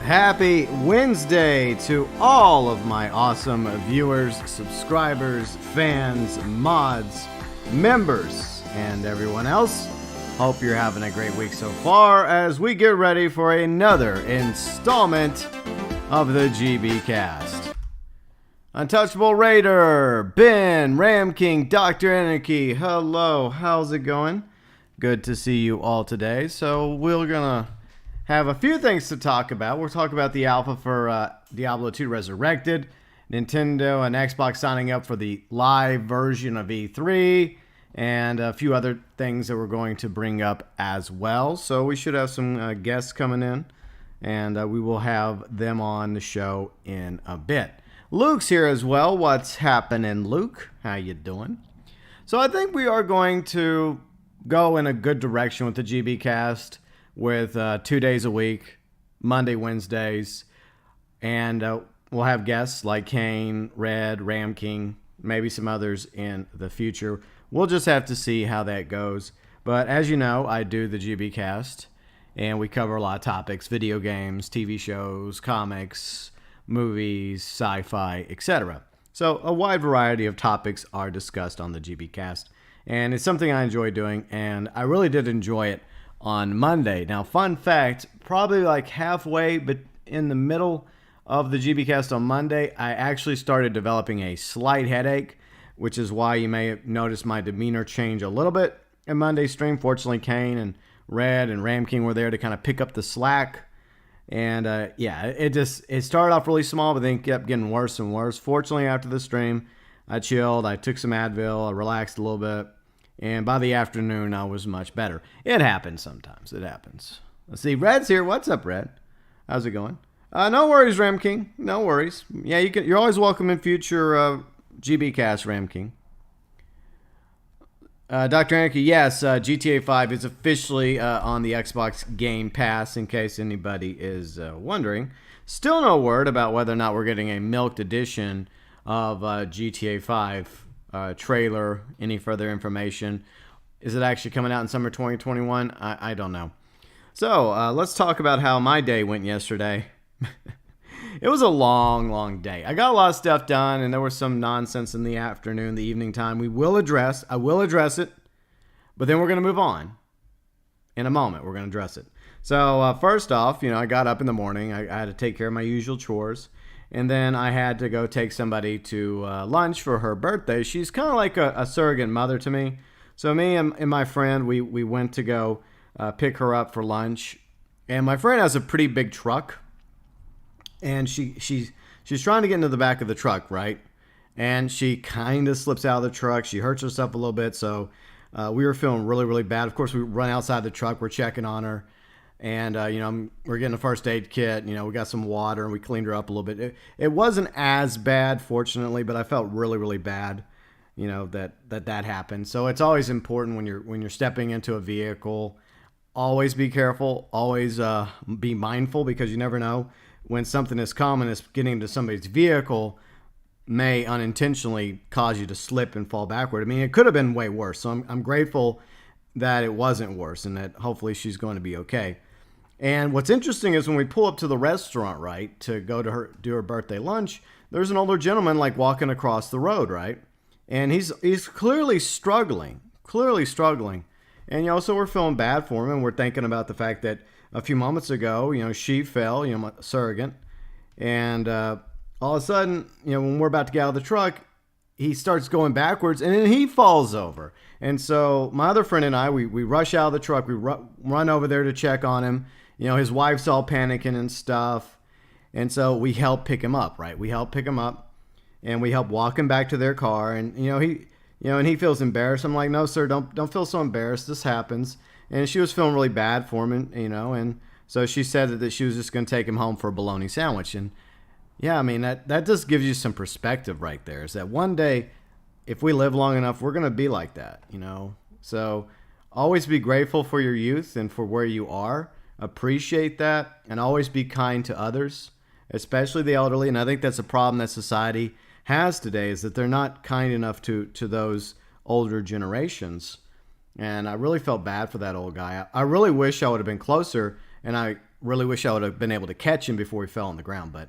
Happy Wednesday to all of my awesome viewers, subscribers, fans, mods, members, and everyone else. Hope you're having a great week so far as we get ready for another installment of the GB Cast. Untouchable Raider, Ben, Ram King, Dr. Anarchy, hello, how's it going? Good to see you all today. So we're gonna have a few things to talk about. We'll talk about the alpha for Diablo 2 Resurrected, Nintendo and Xbox signing up for the live version of E3, and a few other things that we're going to bring up as well. So we should have some guests coming in, and we will have them on the show in a bit. Luke's here as well. What's happening, Luke? How you doing? So I think we are going to go in a good direction with the GB Cast, with 2 days a week, Monday, Wednesdays, and we'll have guests like Kane, Red, Ram King, maybe some others in the future. We'll just have to see how that goes. But as you know, I do the GB Cast, and we cover a lot of topics: video games, TV shows, comics, movies, sci-fi, etc. So a wide variety of topics are discussed on the GB Cast, and it's something I enjoy doing, and I really did enjoy it on Monday. Now, fun fact, probably like halfway, but in the middle of the GB Cast on Monday, I actually started developing a slight headache, which is why you may have noticed my demeanor change a little bit in Monday's stream. Fortunately, Kane and Red and Ram King were there to kind of pick up the slack. And it started off really small, but then kept getting worse and worse. Fortunately, after the stream, I chilled, I took some Advil, I relaxed a little bit. And by the afternoon, I was much better. It happens sometimes. It happens. Let's see. Red's here. What's up, Red? How's it going? No worries, Ram King. No worries. Yeah, you're always welcome in future GB Cast, Ram King. Dr. Anarchy, yes, GTA 5 is officially on the Xbox Game Pass, in case anybody is wondering. Still no word about whether or not we're getting a milked edition of GTA 5. Trailer, any further information. Is it actually coming out in summer 2021? I don't know. So let's talk about how my day went yesterday. It was a long day. I got a lot of stuff done, and there was some nonsense in the afternoon, the evening time. I will address it, but then we're going to move on. In a moment, we're going to address it. So first off, I got up in the morning. I had to take care of my usual chores. And then I had to go take somebody to lunch for her birthday. She's kind of like a surrogate mother to me. So me and my friend, we went to go pick her up for lunch. And my friend has a pretty big truck. And she's trying to get into the back of the truck, right? And she kind of slips out of the truck. She hurts herself a little bit. So we were feeling really, really bad. Of course, we run outside the truck. We're checking on her. And, we're getting a first aid kit. We got some water and we cleaned her up a little bit. It wasn't as bad, fortunately, but I felt really, really bad, that happened. So it's always important when you're stepping into a vehicle, always be careful, always be mindful, because you never know when something as common as getting into somebody's vehicle may unintentionally cause you to slip and fall backward. I mean, it could have been way worse. So I'm grateful that it wasn't worse and that hopefully she's going to be okay. And what's interesting is when we pull up to the restaurant, right, to go to do her birthday lunch, there's an older gentleman like walking across the road, right? And he's clearly struggling. And, so we're feeling bad for him, and we're thinking about the fact that a few moments ago, she fell, my surrogate, and all of a sudden, when we're about to get out of the truck, he starts going backwards, and then he falls over. And so my other friend and I, we rush out of the truck, we run over there to check on him. His wife's all panicking and stuff. And so we help pick him up, right? We help pick him up, and we help walk him back to their car. And, and he feels embarrassed. I'm like, no, sir, don't feel so embarrassed. This happens. And she was feeling really bad for him, and so she said that she was just going to take him home for a bologna sandwich. And yeah, I mean, that just gives you some perspective right there, is that one day, if we live long enough, we're going to be like that, So always be grateful for your youth and for where you are. Appreciate that, and always be kind to others, especially the elderly. And I think that's a problem that society has today, is that they're not kind enough to those older generations. And I really felt bad for that old guy. I really wish I would have been closer, and I really wish I would have been able to catch him before he fell on the ground. But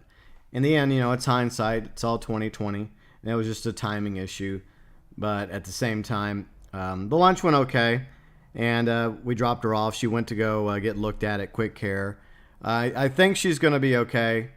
in the end, it's hindsight. It's all 2020. And it was just a timing issue. But at the same time, the lunch went okay. And we dropped her off. She went to go get looked at Quick Care. I think she's going to be okay.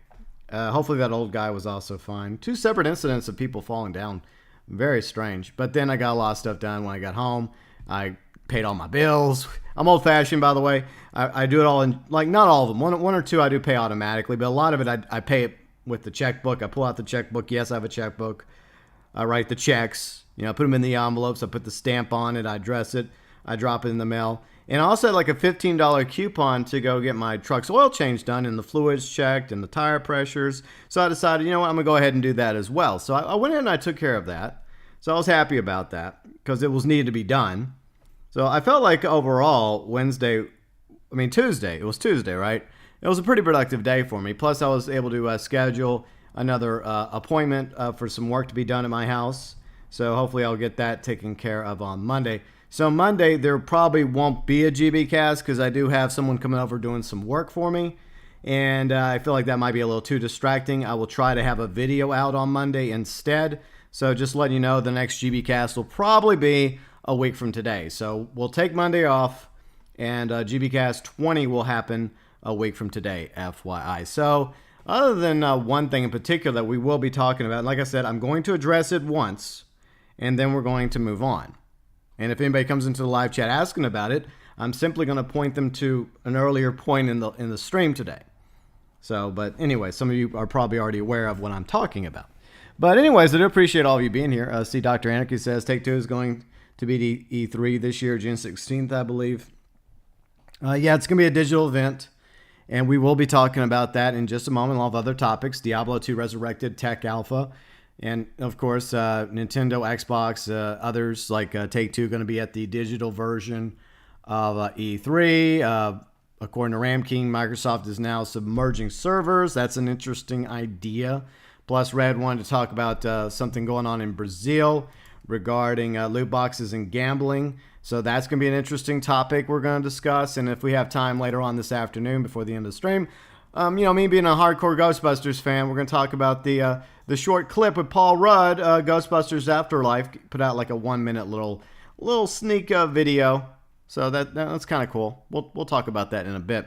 Hopefully that old guy was also fine. 2 separate incidents of people falling down. Very strange. But then I got a lot of stuff done when I got home. I paid all my bills. I'm old-fashioned, by the way. I do it all in, like, not all of them. One or two I do pay automatically, but a lot of it I pay it with the checkbook. I pull out the checkbook. Yes, I have a checkbook. I write the checks. I put them in the envelopes. I put the stamp on it. I address it. I drop it in the mail. And I also had like a $15 coupon to go get my truck's oil change done and the fluids checked and the tire pressures. So I decided, I'm going to go ahead and do that as well. So I went in and I took care of that. So I was happy about that because it was needed to be done. So I felt like overall Tuesday, it was Tuesday, right? It was a pretty productive day for me. Plus I was able to schedule another appointment for some work to be done at my house. So hopefully I'll get that taken care of on Monday. So Monday, there probably won't be a GB cast because I do have someone coming over doing some work for me. And I feel like that might be a little too distracting. I will try to have a video out on Monday instead. So just letting you know, the next GB cast will probably be a week from today. So we'll take Monday off and GB cast 20 will happen a week from today, FYI. So other than one thing in particular that we will be talking about, like I said, I'm going to address it once and then we're going to move on. And if anybody comes into the live chat asking about it, I'm simply going to point them to an earlier point in the stream today. So, but anyway, some of you are probably already aware of what I'm talking about. But anyways, I do appreciate all of you being here. See, Dr. Anarchy says Take-Two is going to be the E3 this year, June 16th, I believe. Yeah, it's going to be a digital event. And we will be talking about that in just a moment. A lot of other topics. Diablo 2 Resurrected Tech Alpha. And, of course, Nintendo, Xbox, others like Take-Two going to be at the digital version of E3. According to Ram King, Microsoft is now submerging servers. That's an interesting idea. Plus, Red wanted to talk about something going on in Brazil regarding loot boxes and gambling. So that's going to be an interesting topic we're going to discuss. And if we have time later on this afternoon before the end of the stream, me being a hardcore Ghostbusters fan, we're going to talk about the short clip with Paul Rudd, Ghostbusters Afterlife, put out like a 1-minute little sneak video. So that's kind of cool. We'll talk about that in a bit.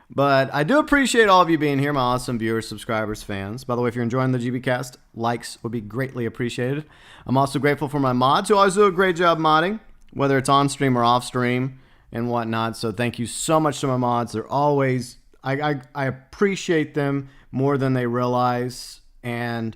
But I do appreciate all of you being here, my awesome viewers, subscribers, fans. By the way, if you're enjoying the GBcast, likes would be greatly appreciated. I'm also grateful for my mods who always do a great job modding, whether it's on stream or off stream and whatnot. So thank you so much to my mods. They're always, I appreciate them more than they realize. And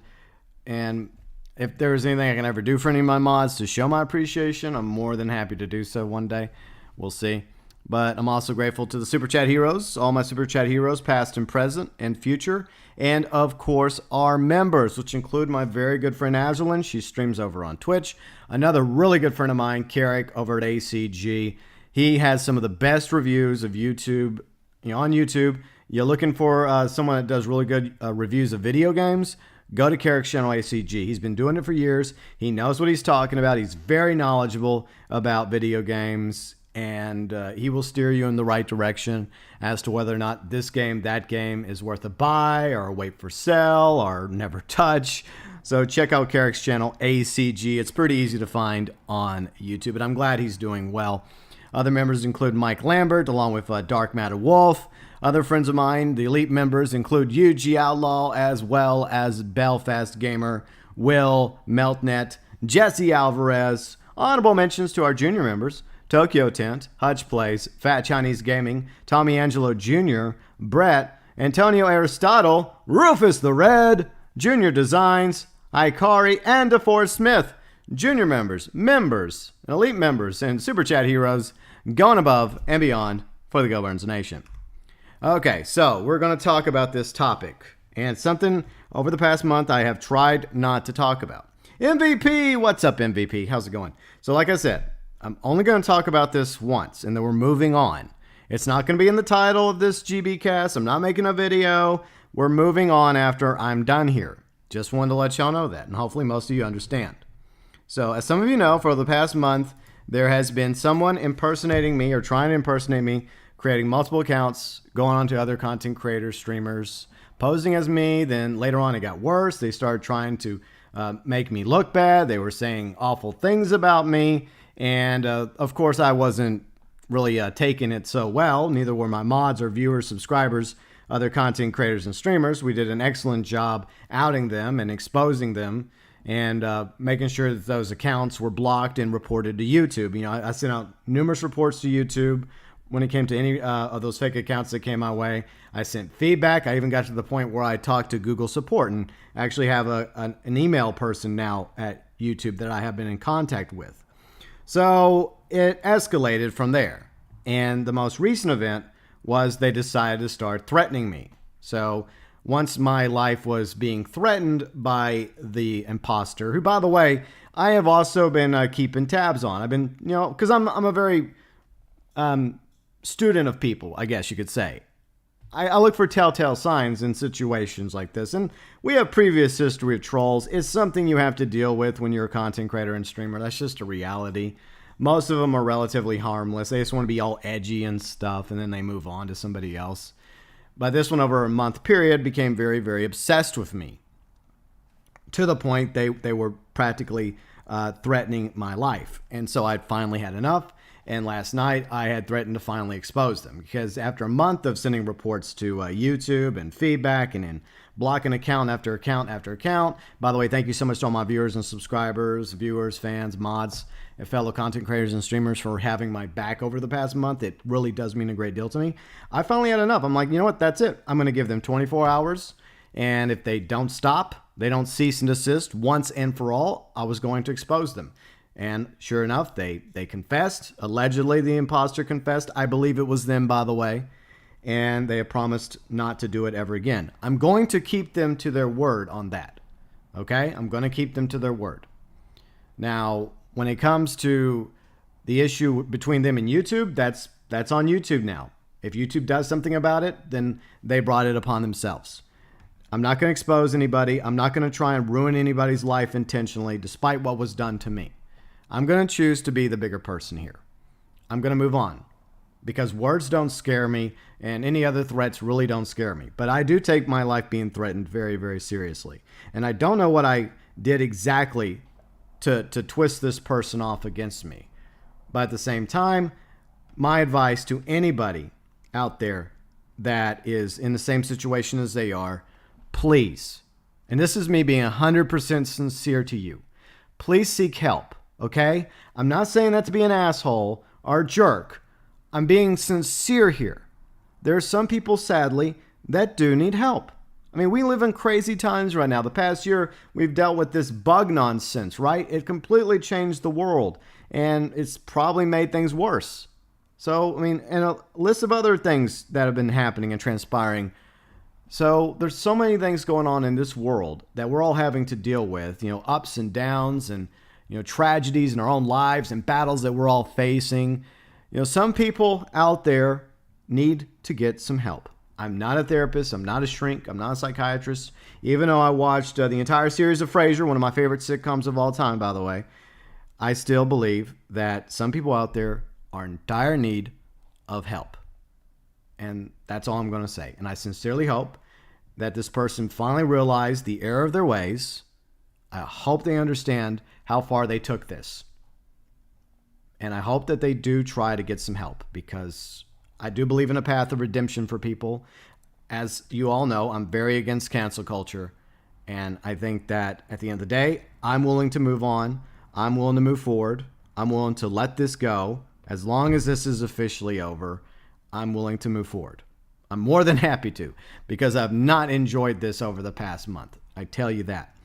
if there's anything I can ever do for any of my mods to show my appreciation, I'm more than happy to do so one day. We'll see. But I'm also grateful to the Super Chat heroes, all my Super Chat heroes, past and present and future. And, of course, our members, which include my very good friend Azralynn. She streams over on Twitch. Another really good friend of mine, Carrick, over at ACG. He has some of the best reviews of YouTube, on YouTube. You're looking for someone that does really good reviews of video games, go to Carrick's channel, ACG. He's been doing it for years. He knows what he's talking about. He's very knowledgeable about video games. And he will steer you in the right direction as to whether or not this game, that game is worth a buy or wait for sell or never touch. So check out Carrick's channel, ACG. It's pretty easy to find on YouTube, and I'm glad he's doing well. Other members include Mike Lambert, along with Dark MatterWolf. Other friends of mine, the elite members, include UG Outlaw, as well as BELFAST Gamer, Will, MeltNet, Jesse Alvarez. Honorable mentions to our junior members, ToykoTent, Huttch Plays, Fat Chinese Gaming, Tommy Angelo Jr., Brett, Antonio Aristotile, Rufus the Red, Junior Designs, Hikari, and DeForest Smith. Junior members, and elite members, and Super Chat heroes going above and beyond for the GeauxBurns Nation. Okay, so we're going to talk about this topic, and something over the past month I have tried not to talk about. MVP! What's up, MVP? How's it going? So like I said, I'm only going to talk about this once, and then we're moving on. It's not going to be in the title of this GBcast. I'm not making a video. We're moving on after I'm done here. Just wanted to let y'all know that, and hopefully most of you understand. So, as some of you know, for the past month, there has been someone impersonating me or trying to impersonate me creating multiple accounts, going on to other content creators, streamers, posing as me. Then later on, it got worse. They started trying to make me look bad. They were saying awful things about me. And of course, I wasn't really taking it so well. Neither were my mods or viewers, subscribers, other content creators and streamers. We did an excellent job outing them and exposing them and making sure that those accounts were blocked and reported to YouTube. You know, I sent out numerous reports to YouTube when it came to any of those fake accounts that came my way. I sent feedback. I even got to the point where I talked to Google support and actually have an email person now at YouTube that I have been in contact with. So it escalated from there. And the most recent event was they decided to start threatening me. So once my life was being threatened by the imposter, who, by the way, I have also been keeping tabs on. I've been, you know, because I'm a very student of people, I guess you could say. I look for telltale signs in situations like this. And we have previous history of trolls. It's something you have to deal with when you're a content creator and streamer. That's just a reality. Most of them are relatively harmless. They just want to be all edgy and stuff, and then they move on to somebody else. But this one, over a month period, became very, very obsessed with me. To the point they were practically threatening my life. And so I'd finally had enough. And last night, I had threatened to finally expose them. Because after a month of sending reports to YouTube and feedback and then blocking account after account after account. By the way, thank you so much to all my viewers and subscribers, viewers, fans, mods, and fellow content creators and streamers for having my back over the past month. It really does mean a great deal to me. I finally had enough. I'm like, you know what? That's it. I'm going to give them 24 hours. And if they don't stop, they don't cease and desist once and for all, I was going to expose them. And sure enough, they confessed. Allegedly, the imposter confessed. I believe it was them, by the way. And they have promised not to do it ever again. I'm going to keep them to their word on that. Okay? I'm going to keep them to their word. Now, when it comes to the issue between them and YouTube, that's on YouTube now. If YouTube does something about it, then they brought it upon themselves. I'm not going to expose anybody. I'm not going to try and ruin anybody's life intentionally, despite what was done to me. I'm going to choose to be the bigger person here. I'm going to move on because words don't scare me and any other threats really don't scare me. But I do take my life being threatened very, very seriously. And I don't know what I did exactly to twist this person off against me. But at the same time, my advice to anybody out there that is in the same situation as they are, please, and this is me being 100% sincere to you, please seek help. Okay? I'm not saying that to be an asshole or a jerk. I'm being sincere here. There are some people, sadly, that do need help. I mean, we live in crazy times right now. The past year, we've dealt with this bug nonsense, right? It completely changed the world, and it's probably made things worse. So, I mean, and a list of other things that have been happening and transpiring. So, there's so many things going on in this world that we're all having to deal with, you know, ups and downs and tragedies in our own lives and battles that we're all facing. Some people out there need to get some help. I'm not a therapist. I'm not a shrink. I'm not a psychiatrist. Even though I watched the entire series of Frasier, one of my favorite sitcoms of all time, by the way, I still believe that some people out there are in dire need of help. And that's all I'm going to say. And I sincerely hope that this person finally realized the error of their ways. I hope they understand how far they took this. And I hope that they do try to get some help because I do believe in a path of redemption for people. As you all know, I'm very against cancel culture. And I think that at the end of the day, I'm willing to move on. I'm willing to move forward. I'm willing to let this go. As long as this is officially over, I'm willing to move forward. I'm more than happy to because I've not enjoyed this over the past month. I tell you that.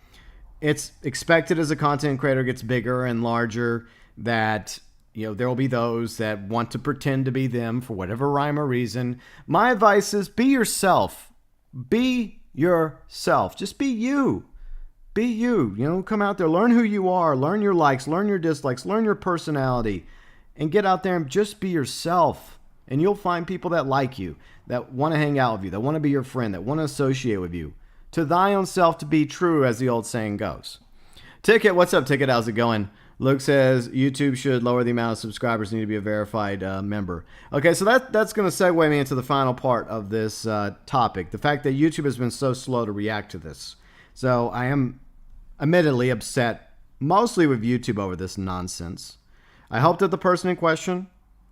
It's expected as a content creator gets bigger and larger that, there will be those that want to pretend to be them for whatever rhyme or reason. My advice is be yourself. Be yourself. Just be you. Be you. Come out there, learn who you are, learn your likes, learn your dislikes, learn your personality, and get out there and just be yourself. And you'll find people that like you, that want to hang out with you, that want to be your friend, that want to associate with you. To thy own self to be true, as the old saying goes. Ticket, what's up, Ticket? How's it going? Luke says YouTube should lower the amount of subscribers need to be a verified member. Okay, so that's going to segue me into the final part of this topic. The fact that YouTube has been so slow to react to this. So I am admittedly upset mostly with YouTube over this nonsense. I hope that the person in question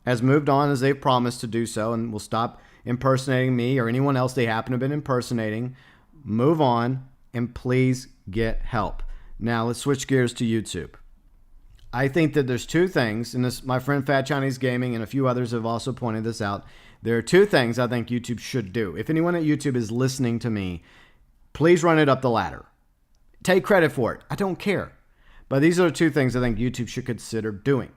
has moved on as they've promised to do so and will stop impersonating me or anyone else they happen to have been impersonating. Move on and please get help. Now let's switch gears to YouTube. I think that there's two things, and this, my friend Fat Chinese Gaming and a few others have also pointed this out. There are two things I think YouTube should do. If anyone at YouTube is listening to me, please run it up the ladder. Take credit for it. I don't care. But these are the two things I think YouTube should consider doing.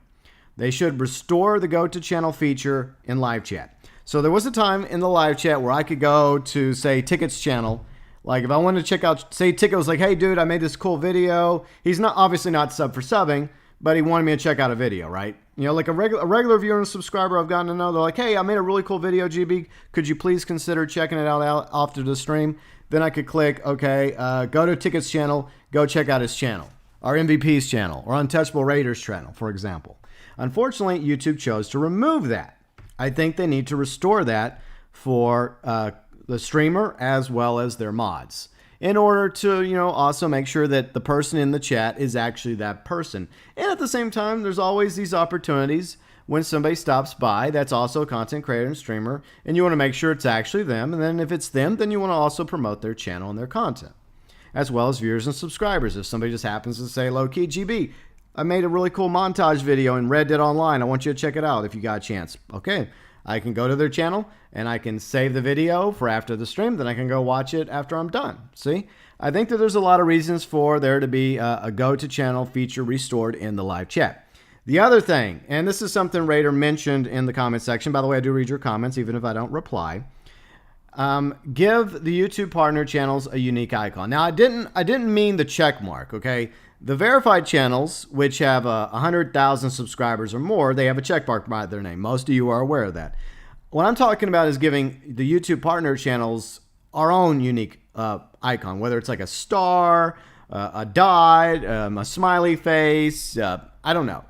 They should restore the go to channel feature in live chat. So there was a time in the live chat where I could go to, say, Ticket's channel. Like if I wanted to check out, say Ticket was like, hey dude, I made this cool video. He's not obviously not sub for subbing, but he wanted me to check out a video, right? You know, like a regular viewer and subscriber I've gotten to know, they're like, hey, I made a really cool video, GB. Could you please consider checking it out after the stream? Then I could click, okay, go to Ticket's channel, go check out his channel, or MVP's channel, or Untouchable Raiders channel, for example. Unfortunately, YouTube chose to remove that. I think they need to restore that for the streamer as well as their mods, in order to, you know, also make sure that the person in the chat is actually that person. And at the same time, there's always these opportunities when somebody stops by that's also a content creator and streamer, and you want to make sure it's actually them. And then if it's them, then you want to also promote their channel and their content, as well as viewers and subscribers. If somebody just happens to say, low-key, GB, I made a really cool montage video in Reddit online. I want you to check it out if you got a chance. Okay, I can go to their channel and I can save the video for after the stream. Then I can go watch it after I'm done. See, I think that there's a lot of reasons for there to be a go-to channel feature restored in the live chat. The other thing, and this is something Raider mentioned in the comment section. By the way, I do read your comments even if I don't reply. Give the YouTube partner channels a unique icon. Now, I didn't mean the check mark, okay? The verified channels, which have 100,000 subscribers or more, they have a check mark by their name. Most of you are aware of that. What I'm talking about is giving the YouTube partner channels our own unique icon, whether it's like a star, a dot, a smiley face, I don't know.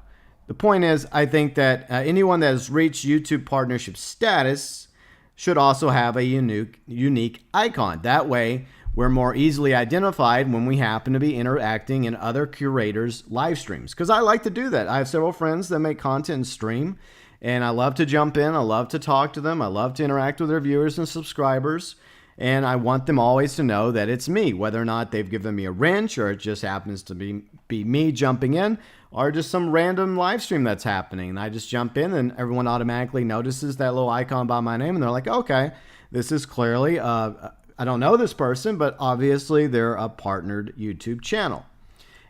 The point is, I think that anyone that has reached YouTube partnership status should also have a unique icon. That way, we're more easily identified when we happen to be interacting in other curators' live streams. Because I like to do that. I have several friends that make content and stream, and I love to jump in. I love to talk to them. I love to interact with their viewers and subscribers. And I want them always to know that it's me, whether or not they've given me a wrench or it just happens to be me jumping in, or just some random live stream that's happening. And I just jump in and everyone automatically notices that little icon by my name. And they're like, okay, this is clearly, I don't know this person, but obviously they're a partnered YouTube channel.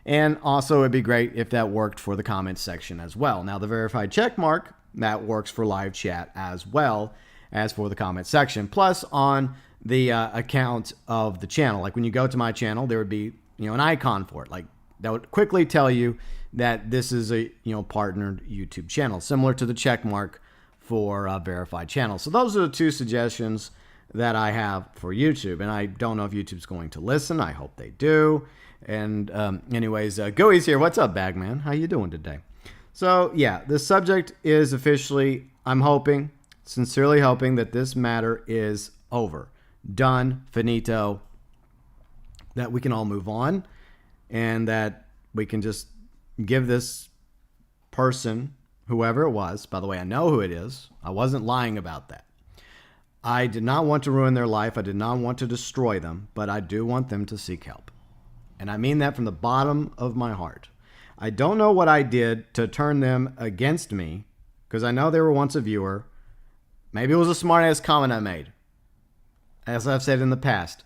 And also it'd be great if that worked for the comments section as well. Now the verified check mark, that works for live chat as well as for the comment section. Plus on the account of the channel. Like when you go to my channel, there would be, you know, an icon for it. Like that would quickly tell you that this is a, you know, partnered YouTube channel, similar to the check mark for verified channels. So those are the two suggestions that I have for YouTube. And I don't know if YouTube's going to listen. I hope they do. And anyways, Gooey's here. What's up, Bagman? How you doing today? So yeah, the subject is officially, I'm hoping, sincerely hoping that this matter is over. Done, finito, that we can all move on and that we can just give this person, whoever it was, by the way, I know who it is. I wasn't lying about that. I did not want to ruin their life. I did not want to destroy them, but I do want them to seek help. And I mean that from the bottom of my heart. I don't know what I did to turn them against me, because I know they were once a viewer. Maybe it was a smart-ass comment I made. As I've said in the past,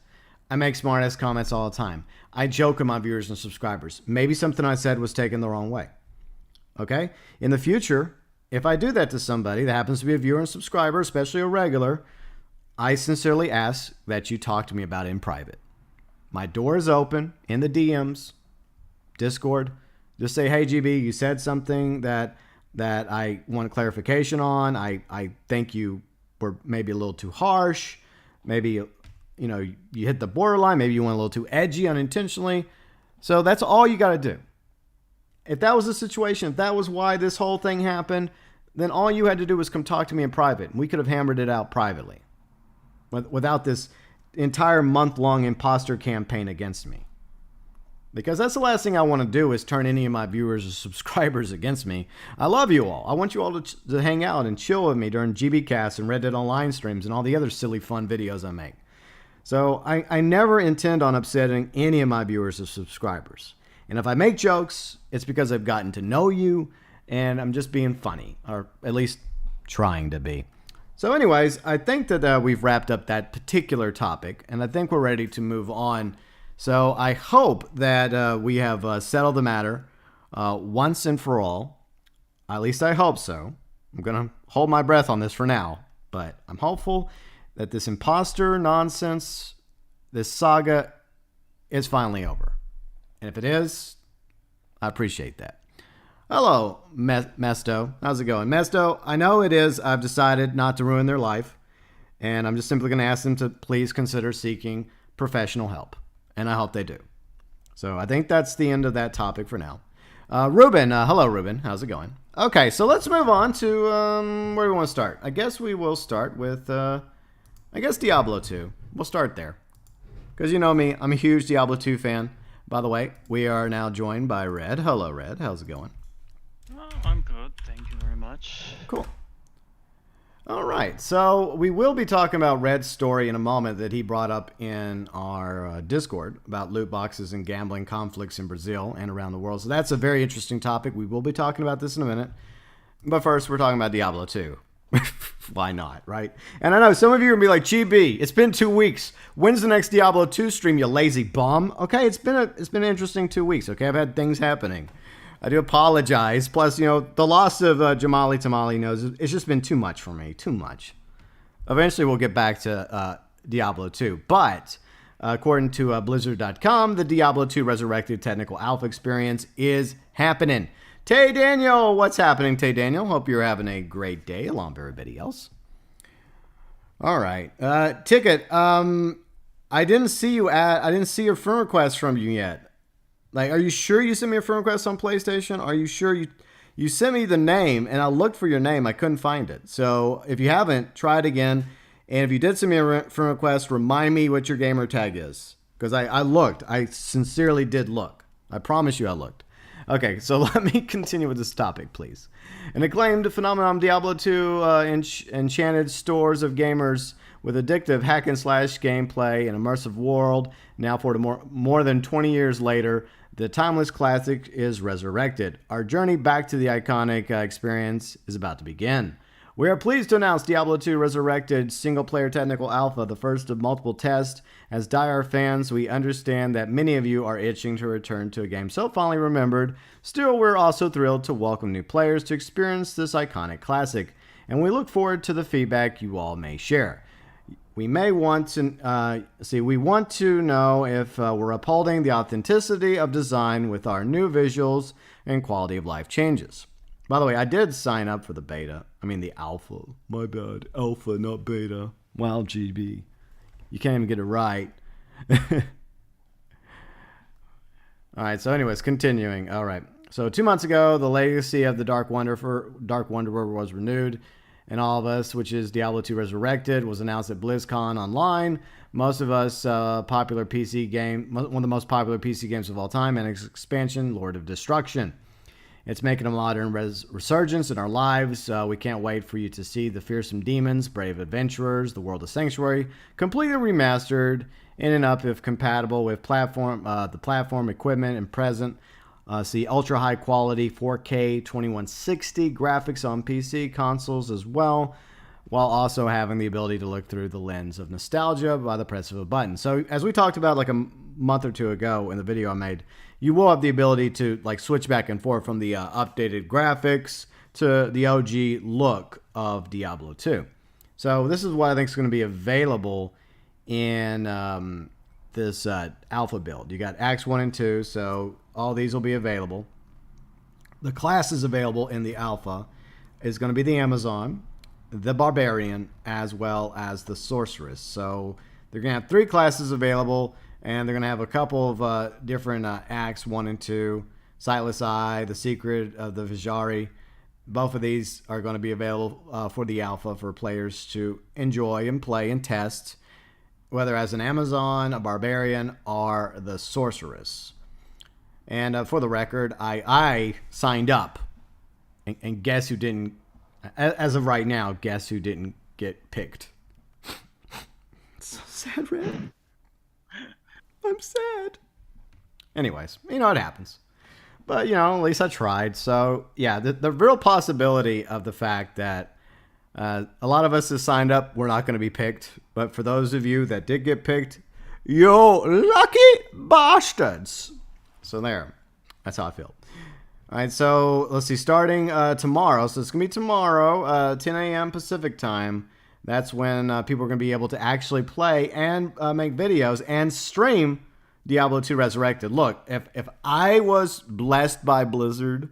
I make smart-ass comments all the time. I joke with my viewers and subscribers. Maybe something I said was taken the wrong way. Okay? In the future, if I do that to somebody that happens to be a viewer and subscriber, especially a regular, I sincerely ask that you talk to me about it in private. My door is open in the DMs, Discord. Just say, hey, GB, you said something that I want clarification on. I think you were maybe a little too harsh. Maybe, you know, you hit the borderline. Maybe you went a little too edgy unintentionally. So that's all you got to do. if that was the situation, if that was why this whole thing happened, then all you had to do was come talk to me in private. And we could have hammered it out privately without this entire month-long imposter campaign against me. Because that's the last thing I want to do is turn any of my viewers or subscribers against me. I love you all. I want you all to hang out and chill with me during GBcast and Red Dead Online streams and all the other silly fun videos I make. So I never intend on upsetting any of my viewers or subscribers. And if I make jokes, it's because I've gotten to know you and I'm just being funny, or at least trying to be. So anyways, I think that we've wrapped up that particular topic, and I think we're ready to move on. So I hope that we have settled the matter once and for all. At least I hope so. I'm going to hold my breath on this for now, but I'm hopeful that this imposter nonsense, this saga, is finally over. And if it is, I appreciate that. Hello, Mesto. How's it going? Mesto, I know it is. I've decided not to ruin their life, and I'm just simply going to ask them to please consider seeking professional help, and I hope they do. So I think that's the end of that topic for now. Ruben, hello, Ruben. How's it going? Okay, so let's move on to where do we want to start? I guess we will start with, Diablo 2. We'll start there. Because you know me, I'm a huge Diablo 2 fan. By the way, we are now joined by Red. Hello, Red. How's it going? Oh, I'm good. Thank you very much. Cool. All right. So we will be talking about Red's story in a moment that he brought up in our Discord about loot boxes and gambling conflicts in Brazil and around the world. So that's a very interesting topic. We will be talking about this in a minute. But first, we're talking about Diablo 2. Why not, right? And I know some of you are going to be like, GB, it's been 2 weeks. When's the next Diablo 2 stream, you lazy bum? Okay, it's been an interesting 2 weeks, okay? I've had things happening. I do apologize. Plus, the loss of Jamali Tamali knows it's just been too much for me. Too much. Eventually, we'll get back to Diablo 2. But according to Blizzard.com, the Diablo 2 Resurrected technical alpha experience is happening. Tay Daniel, what's happening, Tay Daniel? Hope you're having a great day along with everybody else. All right. Ticket, I didn't see your friend request from you yet. Like, are you sure you sent me a friend request on PlayStation? Are you sure you sent me the name, and I looked for your name. I couldn't find it. So if you haven't, try it again. And if you did send me a friend request, remind me what your gamer tag is. Because I looked. I sincerely did look. I promise you I looked. Okay, so let me continue with this topic, please. An acclaimed phenomenon, Diablo 2 enchanted stores of gamers with addictive hack-and-slash gameplay and immersive world. Now, for more than 20 years later, the timeless classic is resurrected. Our journey back to the iconic experience is about to begin. We are pleased to announce Diablo 2 Resurrected single-player technical alpha, the first of multiple tests. As dire fans, we understand that many of you are itching to return to a game so fondly remembered. Still, we're also thrilled to welcome new players to experience this iconic classic, and we look forward to the feedback you all may share. We want to know if we're upholding the authenticity of design with our new visuals and quality of life changes. By the way, I did sign up for the beta. I mean the alpha. My bad. Alpha, not beta. Wow, GB. You can't even get it right. All right, so anyways, continuing. All right. So 2 months ago, the legacy of the Dark Wanderer was renewed. And All of Us, which is Diablo 2 Resurrected, was announced at BlizzCon Online. Most of us, popular PC game, one of the most popular PC games of all time, and its expansion, Lord of Destruction. It's making a modern resurgence in our lives. We can't wait for you to see the fearsome demons, brave adventurers, the world of Sanctuary, completely remastered, in and up if compatible with the platform, equipment, and present. See ultra high quality 4K 2160 graphics on PC consoles as well, while also having the ability to look through the lens of nostalgia by the press of a button. So as we talked about like a month or two ago in the video I made, you will have the ability to like switch back and forth from the updated graphics to the OG look of Diablo 2. So this is what I think is going to be available in this alpha build. You got Acts 1 and 2, so all these will be available. The classes available in the alpha is going to be the Amazon, the Barbarian, as well as the Sorceress. So they're going to have 3 classes available, and they're going to have a couple of different Acts 1 and 2. Sightless Eye, The Secret of the Vijari. Both of these are going to be available for the alpha for players to enjoy and play and test, whether as an Amazon, a Barbarian, or the Sorceress. And for the record, I signed up. And guess who didn't, as of right now, guess who didn't get picked? It's so sad, Red. I'm sad. Anyways, you know, it happens. But, you know, at least I tried. So, yeah, the real possibility of the fact that a lot of us have signed up, we're not going to be picked. But for those of you that did get picked, yo, lucky bastards. So there. That's how I feel. All right, so let's see. Starting tomorrow. So it's going to be tomorrow, 10 a.m. Pacific time. That's when people are going to be able to actually play and make videos and stream Diablo 2 Resurrected. Look, if I was blessed by Blizzard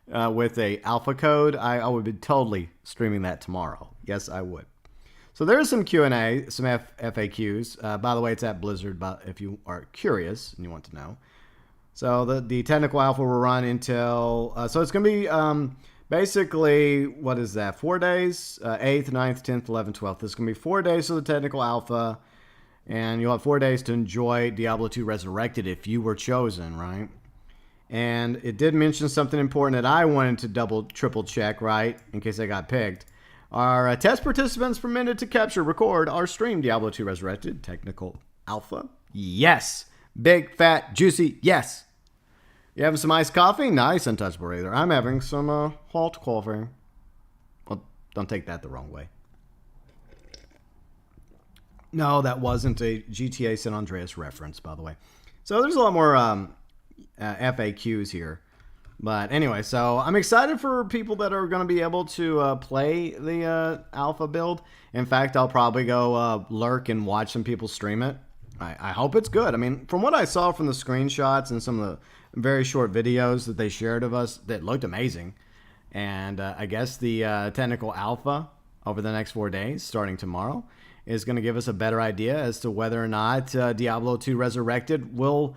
with a alpha code, I would be totally streaming that tomorrow. Yes, I would. So there's some Q&A, some FAQs. By the way, it's at Blizzard, but if you are curious and you want to know. So the technical alpha will run until... so it's going to be basically, what is that, 4 days? 8th, 9th, 10th, 11th, 12th. This is going to be 4 days of the technical alpha. And you'll have 4 days to enjoy Diablo 2 Resurrected if you were chosen, right? And it did mention something important that I wanted to double, triple check, right? In case I got picked. Are test participants permitted to capture, record, or stream Diablo 2 Resurrected Technical Alpha? Yes. Big, fat, juicy, yes. You having some iced coffee? Nice, untouchable either. I'm having some hot coffee. Well, don't take that the wrong way. No, that wasn't a GTA San Andreas reference, by the way. So there's a lot more FAQs here. But anyway, so I'm excited for people that are going to be able to play the alpha build. In fact, I'll probably go lurk and watch some people stream it. I hope it's good. I mean, from what I saw from the screenshots and some of the very short videos that they shared of us, that looked amazing. And I guess the technical alpha over the next 4 days, starting tomorrow, is going to give us a better idea as to whether or not Diablo 2 Resurrected will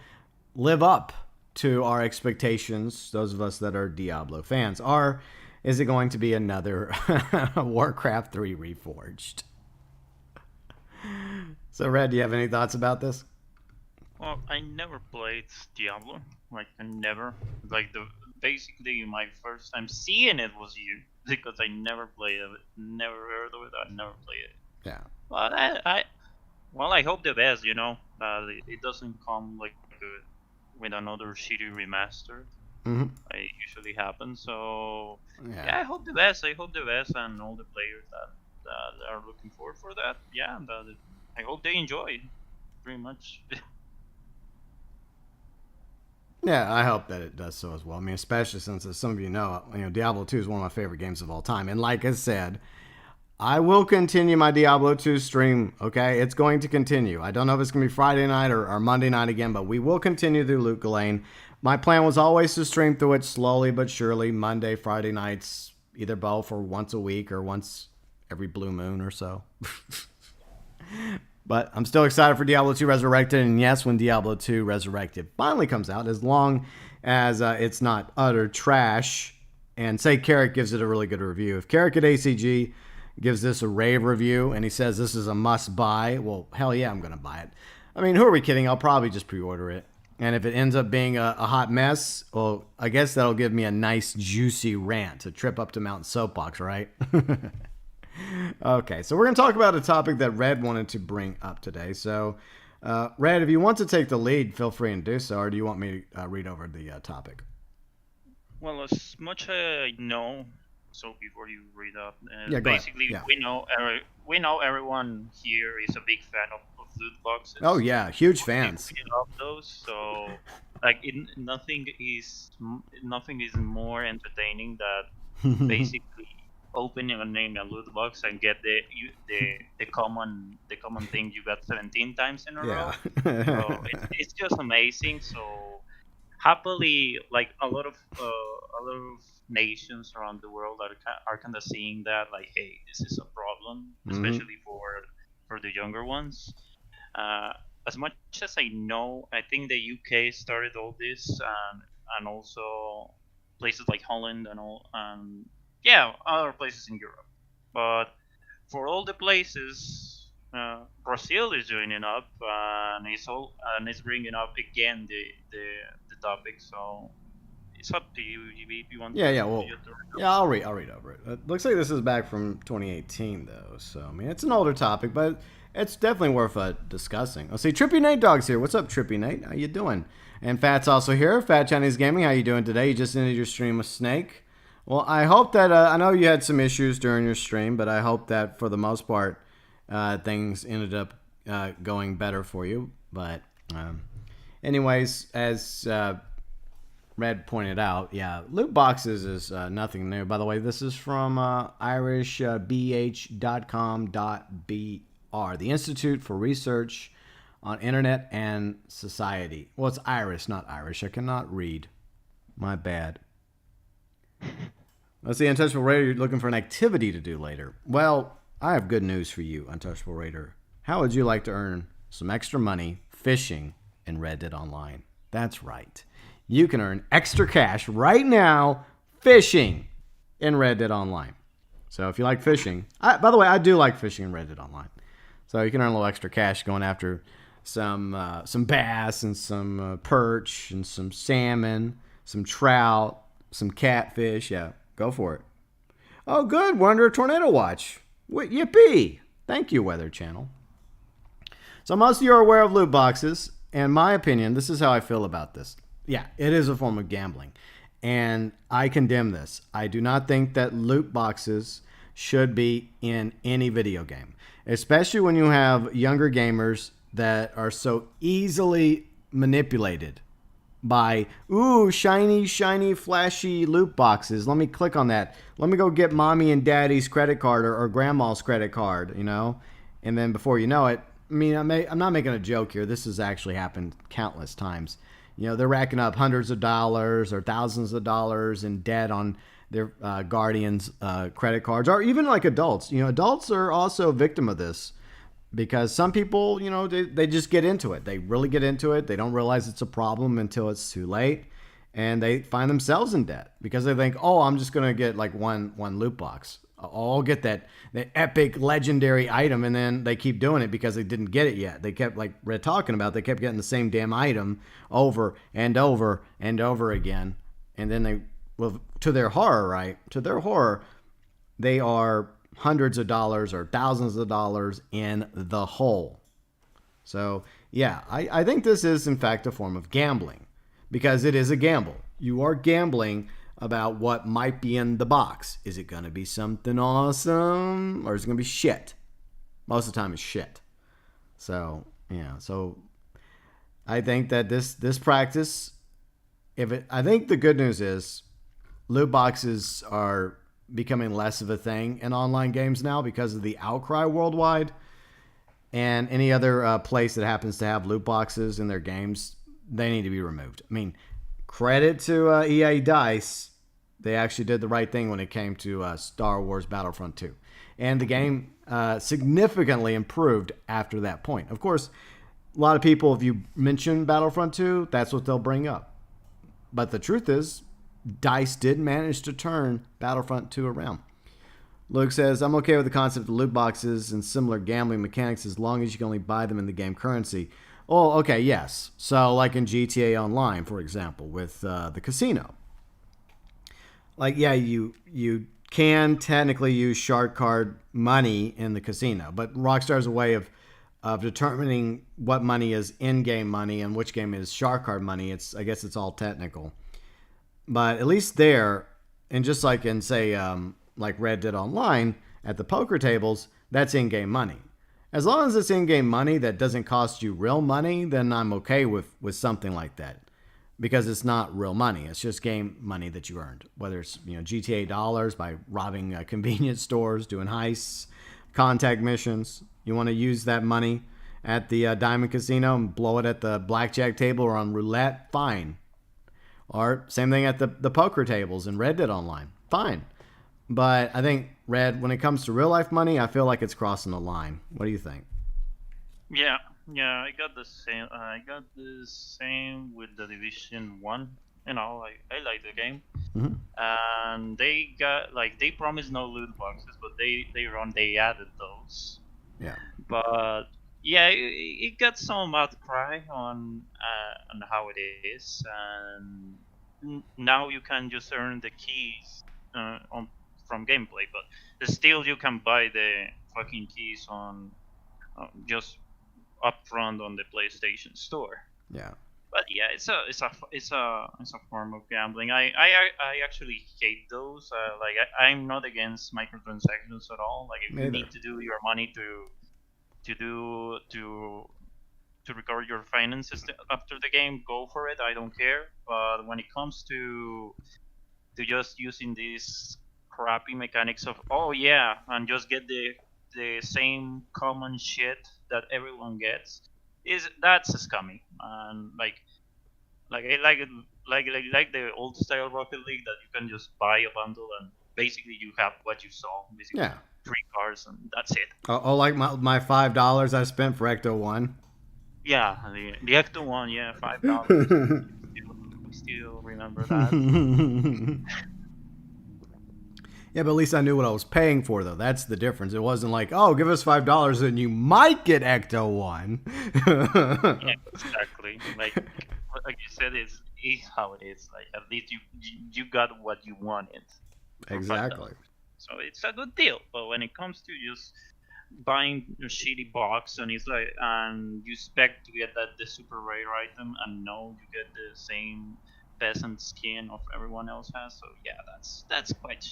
live up to our expectations, those of us that are Diablo fans. Or is it going to be another Warcraft 3 Reforged? So, Red, do you have any thoughts about this? Well, I never played Diablo. Like, I never. Like, basically, my first time seeing it was you. Because I never played it. Never heard of it. I never played it. Yeah. But I hope the best, you know. It doesn't come like with another shitty remaster. Mm-hmm. It usually happens. So yeah, I hope the best. I hope the best, and all the players that are looking forward for that. Yeah, I hope they enjoy it. Pretty much. Yeah, I hope that it does so as well. I mean, especially since, as some of you know, Diablo 2 is one of my favorite games of all time. And like I said, I will continue my Diablo 2 stream, okay? It's going to continue. I don't know if it's going to be Friday night or Monday night again, but we will continue through Loot Ghislaine. My plan was always to stream through it slowly but surely, Monday, Friday nights, either both or once a week or once every blue moon or so. But I'm still excited for Diablo 2 Resurrected, and yes, when Diablo 2 Resurrected finally comes out, as long as it's not utter trash, and say Carrick gives it a really good review. If Carrick at ACG gives this a rave review, and he says this is a must-buy, well, hell yeah, I'm going to buy it. I mean, who are we kidding? I'll probably just pre-order it. And if it ends up being a hot mess, well, I guess that'll give me a nice, juicy rant, a trip up to Mount Soapbox, right? Okay, so we're going to talk about a topic that Red wanted to bring up today. So, Red, if you want to take the lead, feel free and do so, or do you want me to read over the topic? Well, as much as I know, so before you read up, basically, yeah. we know everyone here is a big fan of loot boxes. Oh yeah, huge fans. We love those. So, like, nothing is more entertaining than basically opening and naming a loot box and get the common thing you got 17 times in a row. So it's just amazing. So happily, like a lot of nations around the world are kind of seeing that, like, hey, this is a problem, especially for the younger ones. As much as I know, I think the UK started all this, and and also places like Holland and all, and yeah, other places in Europe. But for all the places, Brazil is joining up, and it's bringing up again the topic. So it's up to you if you want to Yeah, yeah. Well, you to read yeah. I'll read over it. It looks like this is back from 2018, though. So I mean, it's an older topic, but it's definitely worth discussing. I'll see Trippy Nate Dog's here. What's up, Trippy Nate? How you doing? And Fat's also here. Fat Chinese Gaming. How you doing today? You just ended your stream with Snake. Well, I hope that I know you had some issues during your stream, but I hope that for the most part, things ended up going better for you. But anyways, as Red pointed out, yeah, loot boxes is nothing new. By the way, this is from irishbh.com.br, the Institute for Research on Internet and Society. Well, it's Iris, not Irish. I cannot read. My bad. Let's see, Untouchable Raider, you're looking for an activity to do later. Well, I have good news for you, Untouchable Raider. How would you like to earn some extra money fishing in Red Dead Online? That's right. You can earn extra cash right now fishing in Red Dead Online. So if you like fishing, by the way, I do like fishing in Red Dead Online. So you can earn a little extra cash going after some bass and some perch and some salmon, some trout, some catfish. Yeah, go for it. Oh, good. We're under a tornado watch. Yippee. Thank you, Weather Channel. So most of you are aware of loot boxes. And my opinion, this is how I feel about this. Yeah, it is a form of gambling. And I condemn this. I do not think that loot boxes should be in any video game. Especially when you have younger gamers that are so easily manipulated by, ooh, shiny, flashy loot boxes. Let me click on that. Let me go get mommy and daddy's credit card or grandma's credit card, you know? And then before you know it, I mean, I'm not making a joke here. This has actually happened countless times. You know, they're racking up hundreds of dollars or thousands of dollars in debt on their guardians' credit cards, or even like adults. You know, adults are also a victim of this because some people, you know, they just get into it. They really get into it. They don't realize it's a problem until it's too late. And they find themselves in debt because they think, oh, I'm just going to get like one loot box. I'll get that epic legendary item, and then they keep doing it because they didn't get it yet. They kept, like Red talking about, they kept getting the same damn item over and over and over again. And then they, well, to their horror, right? To their horror, they are hundreds of dollars or thousands of dollars in the hole. So, yeah, I think this is, in fact, a form of gambling because it is a gamble. You are gambling about what might be in the box. Is it going to be something awesome or is it going to be shit? Most of the time it's shit. So, yeah. So I think that this practice, I think the good news is loot boxes are becoming less of a thing in online games now because of the outcry worldwide, and any other place that happens to have loot boxes in their games, they need to be removed. I mean, credit to EA Dice. They actually did the right thing when it came to Star Wars Battlefront 2. And the game significantly improved after that point. Of course, a lot of people, if you mention Battlefront 2, that's what they'll bring up. But the truth is, DICE did manage to turn Battlefront 2 around. Luke says, I'm okay with the concept of loot boxes and similar gambling mechanics as long as you can only buy them in the game currency. Oh, okay, yes. So like in GTA Online, for example, with the casino. Like, yeah, you can technically use shark card money in the casino, but Rockstar's a way of determining what money is in-game money and which game is shark card money. I guess it's all technical. But at least there, and just like in, say, like Red Dead Online, at the poker tables, that's in-game money. As long as it's in-game money that doesn't cost you real money, then I'm okay with something like that. Because it's not real money. It's just game money that you earned. Whether it's, you know, GTA dollars by robbing convenience stores, doing heists, contact missions. You want to use that money at the Diamond Casino and blow it at the blackjack table or on roulette? Fine. Or same thing at the poker tables in Red Dead Online. Fine. But I think, Red, when it comes to real life money, I feel like it's crossing the line. What do you think? Yeah, I got the same. I got the same with the Division 1. like I like the game, Hmm. and they promised no loot boxes, but they added those. Yeah. But yeah, it got some outcry on how it is, and now you can just earn the keys on from gameplay, but still you can buy the fucking keys on just upfront on the PlayStation Store. Yeah. But yeah, it's a form of gambling. I actually hate those. Like I'm not against microtransactions at all. Like if you Neither. need to do your money to do to record your finances after the game, go for it. I don't care. But when it comes to just using these crappy mechanics of oh yeah, and just get the same common shit that everyone gets, is that's scummy. And like I like it like the old style Rocket League that you can just buy a bundle and basically you have what you saw, basically Yeah. three cars and that's it. Oh, like my $5 I spent for Ecto One. Yeah, the Ecto one, yeah, $5. I still remember that. Yeah, but at least I knew what I was paying for, though. That's the difference. It wasn't like, oh, give us $5 and you might get Ecto One. Yeah, exactly. Like you said, it's how it is. Like at least you got what you wanted for Exactly. $5. So it's a good deal. But when it comes to just buying a shitty box and it's like and you expect to get the super rare item and no you get the same peasant skin of everyone else has, so yeah, that's quite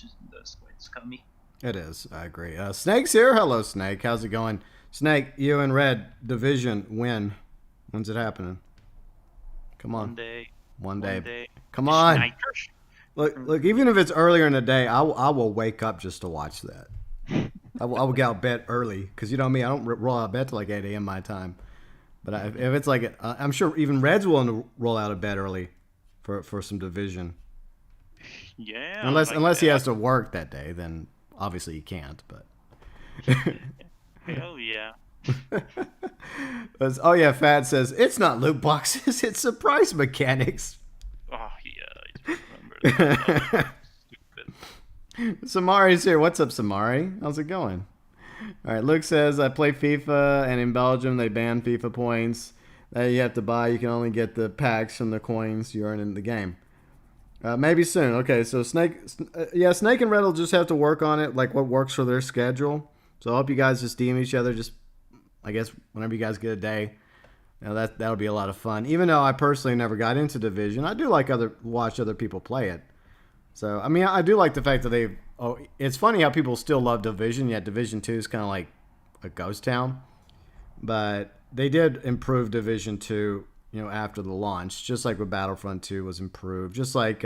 scummy. It is. I agree. Snake's here. Hello, Snake. How's it going? Snake, you and Red Division win. When's it happening? Come on. one day One one day. day Come on. Schneikers. Look. Even if it's earlier in the day, I will wake up just to watch that. I will get out of bed early because you know me. I don't roll out of bed till like 8 a.m. my time. But if it's like, I'm sure even Red's willing to roll out of bed early for some Division. Yeah, Unless he has to work that day, then obviously he can't. But hell yeah. oh yeah, Fat says it's not loot boxes, it's surprise mechanics. Oh yeah, I remember that. Stupid. Samari's here. What's up, Samari? How's it going? All right, Luke says I play FIFA, and in Belgium they ban FIFA points that you have to buy. You can only get the packs from the coins you earn in the game. Maybe soon. Okay, so Snake and Red will just have to work on it, like what works for their schedule. So I hope you guys just DM each other. Just I guess whenever you guys get a day, that'll be a lot of fun. Even though I personally never got into Division, I do like watch other people play it. So I mean, I do like the fact that they. Oh, it's funny how people still love Division, yet Division 2 is kind of like a ghost town. But they did improve Division 2, after the launch, just like with Battlefront 2 was improved, just like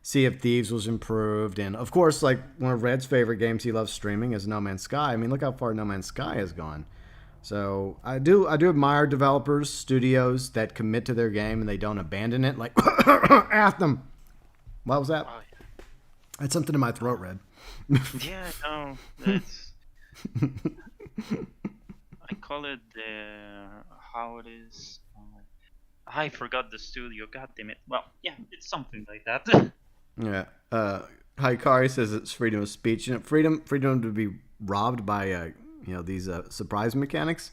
Sea of Thieves was improved, and of course, like one of Red's favorite games he loves streaming is No Man's Sky. I mean, look how far No Man's Sky has gone. So I do admire developers, studios that commit to their game and they don't abandon it. Like Anthem. What was that? Oh, I had something in my throat, Red. yeah, no, that's I call it how it is. I forgot the studio. God damn it. Well, yeah, it's something like that. Yeah. Hikari says it's freedom of speech. Freedom to be robbed by these surprise mechanics.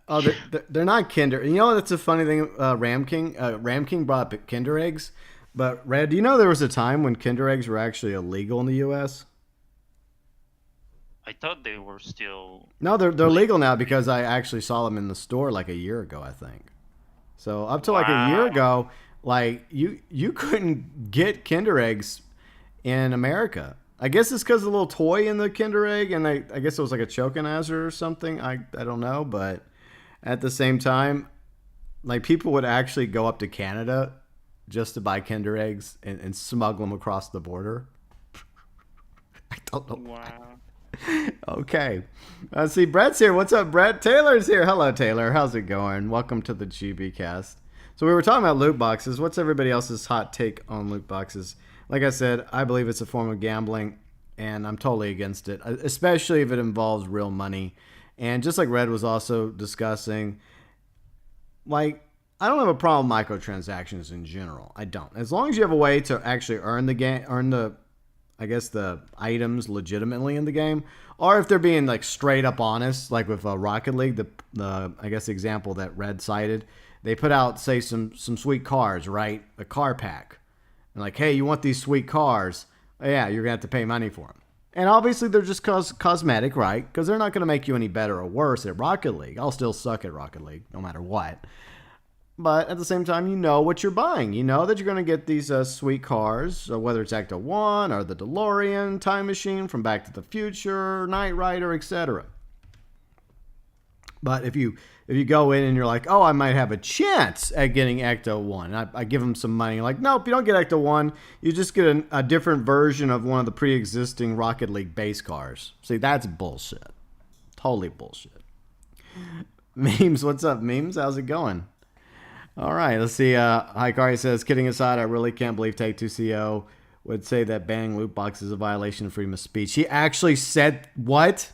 Oh, they're not Kinder. You know that's a funny thing. Ram King brought up Kinder eggs, but Red, do you know there was a time when Kinder eggs were actually illegal in the U.S.? I thought they were still. No, they're legal now because I actually saw them in the store like a year ago, I think. So up to like a year ago, like you couldn't get Kinder eggs in America. I guess it's because of the little toy in the Kinder egg, and I guess it was like a chokenazer or something. I don't know, but at the same time, like people would actually go up to Canada just to buy Kinder eggs and smuggle them across the border. I don't know. Wow. Okay. See, Brett's here. What's up, Brett? Taylor's here. Hello, Taylor. How's it going? Welcome to the GB cast. So we were talking about loot boxes. What's everybody else's hot take on loot boxes? Like I said, I believe it's a form of gambling, and I'm totally against it, especially if it involves real money. And just like Red was also discussing, like, I don't have a problem with microtransactions in general. I don't. As long as you have a way to actually earn the items legitimately in the game, or if they're being like straight up honest, like with Rocket League, the example that Red cited, they put out, say, some sweet cars, right? A car pack. And like, hey, you want these sweet cars? Yeah, you're gonna have to pay money for them. And obviously they're just cosmetic, right? Because they're not gonna make you any better or worse at Rocket League. I'll still suck at Rocket League, no matter what. But at the same time, you know what you're buying. You know that you're going to get these sweet cars, whether it's Ecto 1 or the DeLorean, Time Machine from Back to the Future, Knight Rider, etc. But if you go in and you're like, oh, I might have a chance at getting Ecto 1, and I give them some money, like, nope, you don't get Ecto 1. You just get a different version of one of the pre-existing Rocket League base cars. See, that's bullshit. Totally bullshit. Memes, what's up, Memes? How's it going? All right, let's see. Hikari says, kidding aside, I really can't believe Take-Two would say that banning loot boxes is a violation of freedom of speech. He actually said what?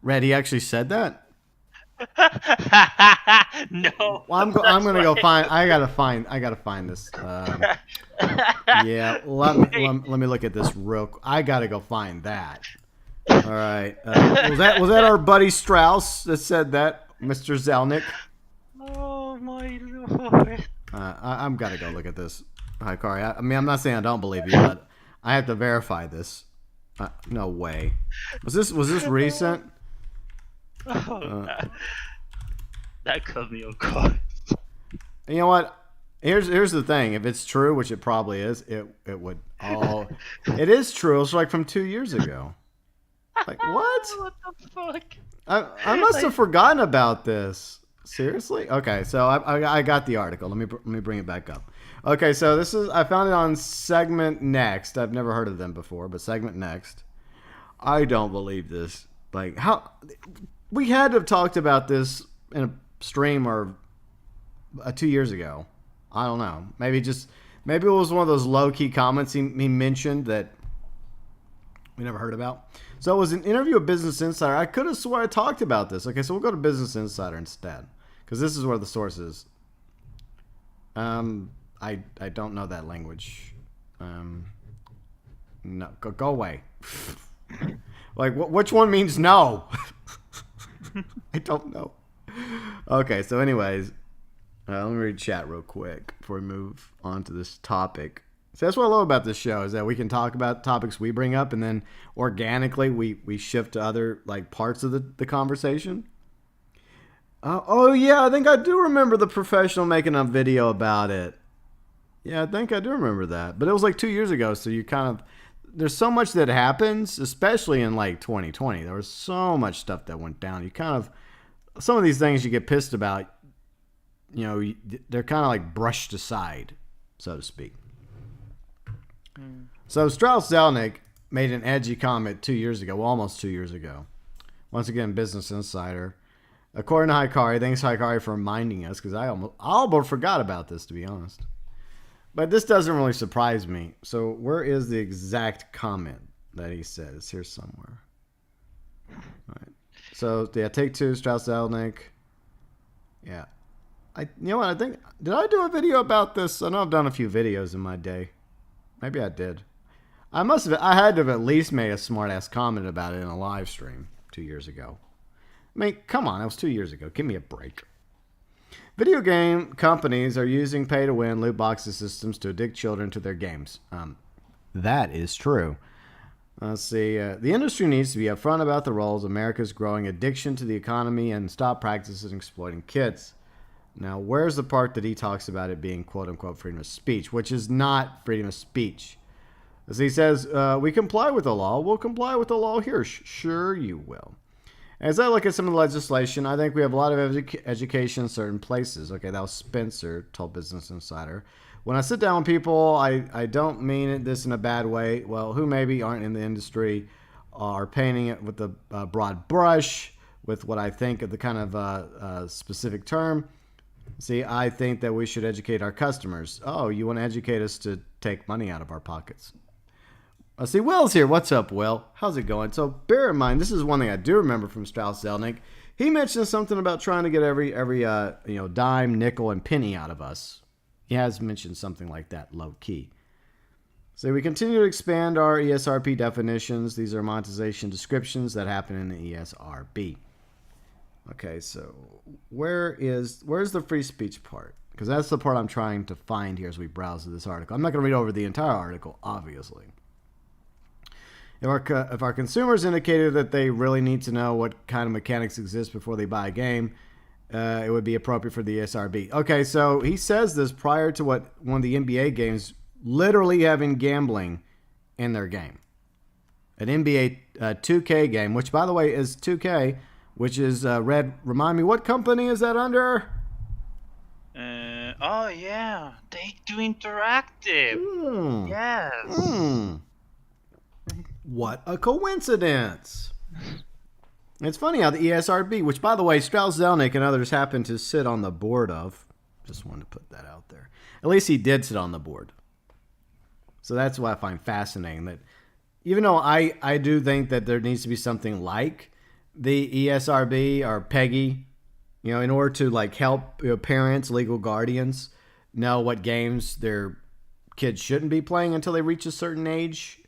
Red, he actually said that? No. Well, I'm gonna go find. I gotta find this. Yeah, let me look at this real quick. I gotta go find that. All right. Was that our buddy Strauss that said that? Mr. Zelnick. Oh my lord. I'm gotta go look at this. Hikari. I mean, I'm not saying I don't believe you, but I have to verify this. No way. Was this recent? Oh, that caught me off guard. You know what? Here's the thing. If it's true, which it probably is, it would. Oh, it is true. It's like from 2 years ago. Like what? What the fuck? I must have forgotten about this. Seriously? Okay, so I got the article. Let me bring it back up. Okay, so I found it on Segment Next. I've never heard of them before, but Segment Next. I don't believe this. Like, how we had to have talked about this in a stream or 2 years ago. I don't know. Maybe it was one of those low key comments he mentioned that we never heard about. So it was an interview with Business Insider. I could have swore I talked about this. Okay, so we'll go to Business Insider instead, because this is where the source is. I don't know that language. No, go away. Like, which one means no? I don't know. Okay, so anyways, let me read chat real quick before we move on to this topic. So that's what I love about this show, is that we can talk about topics we bring up, and then organically we shift to other like parts of the conversation. Oh yeah, I think I do remember the professional making a video about it. Yeah, I think I do remember that. But it was like 2 years ago, so you kind of... There's so much that happens, especially in like 2020. There was so much stuff that went down. You kind of... Some of these things you get pissed about, you know, they're kind of like brushed aside, so to speak. So Strauss Zelnick made an edgy comment 2 years ago, well, almost 2 years ago. Once again, Business Insider. According to Hikari, thanks Hikari for reminding us, because I almost forgot about this, to be honest. But this doesn't really surprise me. So where is the exact comment that he said? It's here somewhere. All right. So yeah, Take-Two, Strauss Zelnick. Yeah. You know what? I think, did I do a video about this? I know I've done a few videos in my day. Maybe I did. I had to have at least made a smart ass comment about it in a live stream 2 years ago. I mean, come on, that was 2 years ago. Give me a break. Video game companies are using pay-to-win loot boxes systems to addict children to their games. That is true. Let's see. The industry needs to be upfront about the roles of America's growing addiction to the economy and stop practices exploiting kids. Now, where's the part that he talks about it being quote-unquote freedom of speech, which is not freedom of speech? As he says, we comply with the law. We'll comply with the law here. Sure you will. As I look at some of the legislation, I think we have a lot of education in certain places. Okay, that was Spencer, told Business Insider. When I sit down with people, I don't mean this in a bad way. Well, who maybe aren't in the industry are painting it with a broad brush, with what I think of the kind of specific term. See, I think that we should educate our customers. Oh, you want to educate us to take money out of our pockets. I see Will's here. What's up, Will? How's it going? So bear in mind, this is one thing I do remember from Strauss Zelnick. He mentioned something about trying to get every dime, nickel, and penny out of us. He has mentioned something like that, low key. So we continue to expand our ESRB definitions. These are monetization descriptions that happen in the ESRB. Okay, so where's the free speech part? Because that's the part I'm trying to find here as we browse this article. I'm not going to read over the entire article, obviously. If our consumers indicated that they really need to know what kind of mechanics exist before they buy a game, it would be appropriate for the ESRB. Okay, so he says this prior to one of the NBA games literally having gambling in their game. An NBA 2K game, which, by the way, is 2K, which is Red. Remind me, what company is that under? Oh, yeah. Take-Two Interactive. Yes. What a coincidence. It's funny how the ESRB, which, by the way, Strauss Zelnick and others happen to sit on the board of. Just wanted to put that out there. At least he did sit on the board. So that's what I find fascinating. That even though I do think that there needs to be something like the ESRB or PEGI, in order to like help parents, legal guardians know what games their kids shouldn't be playing until they reach a certain age.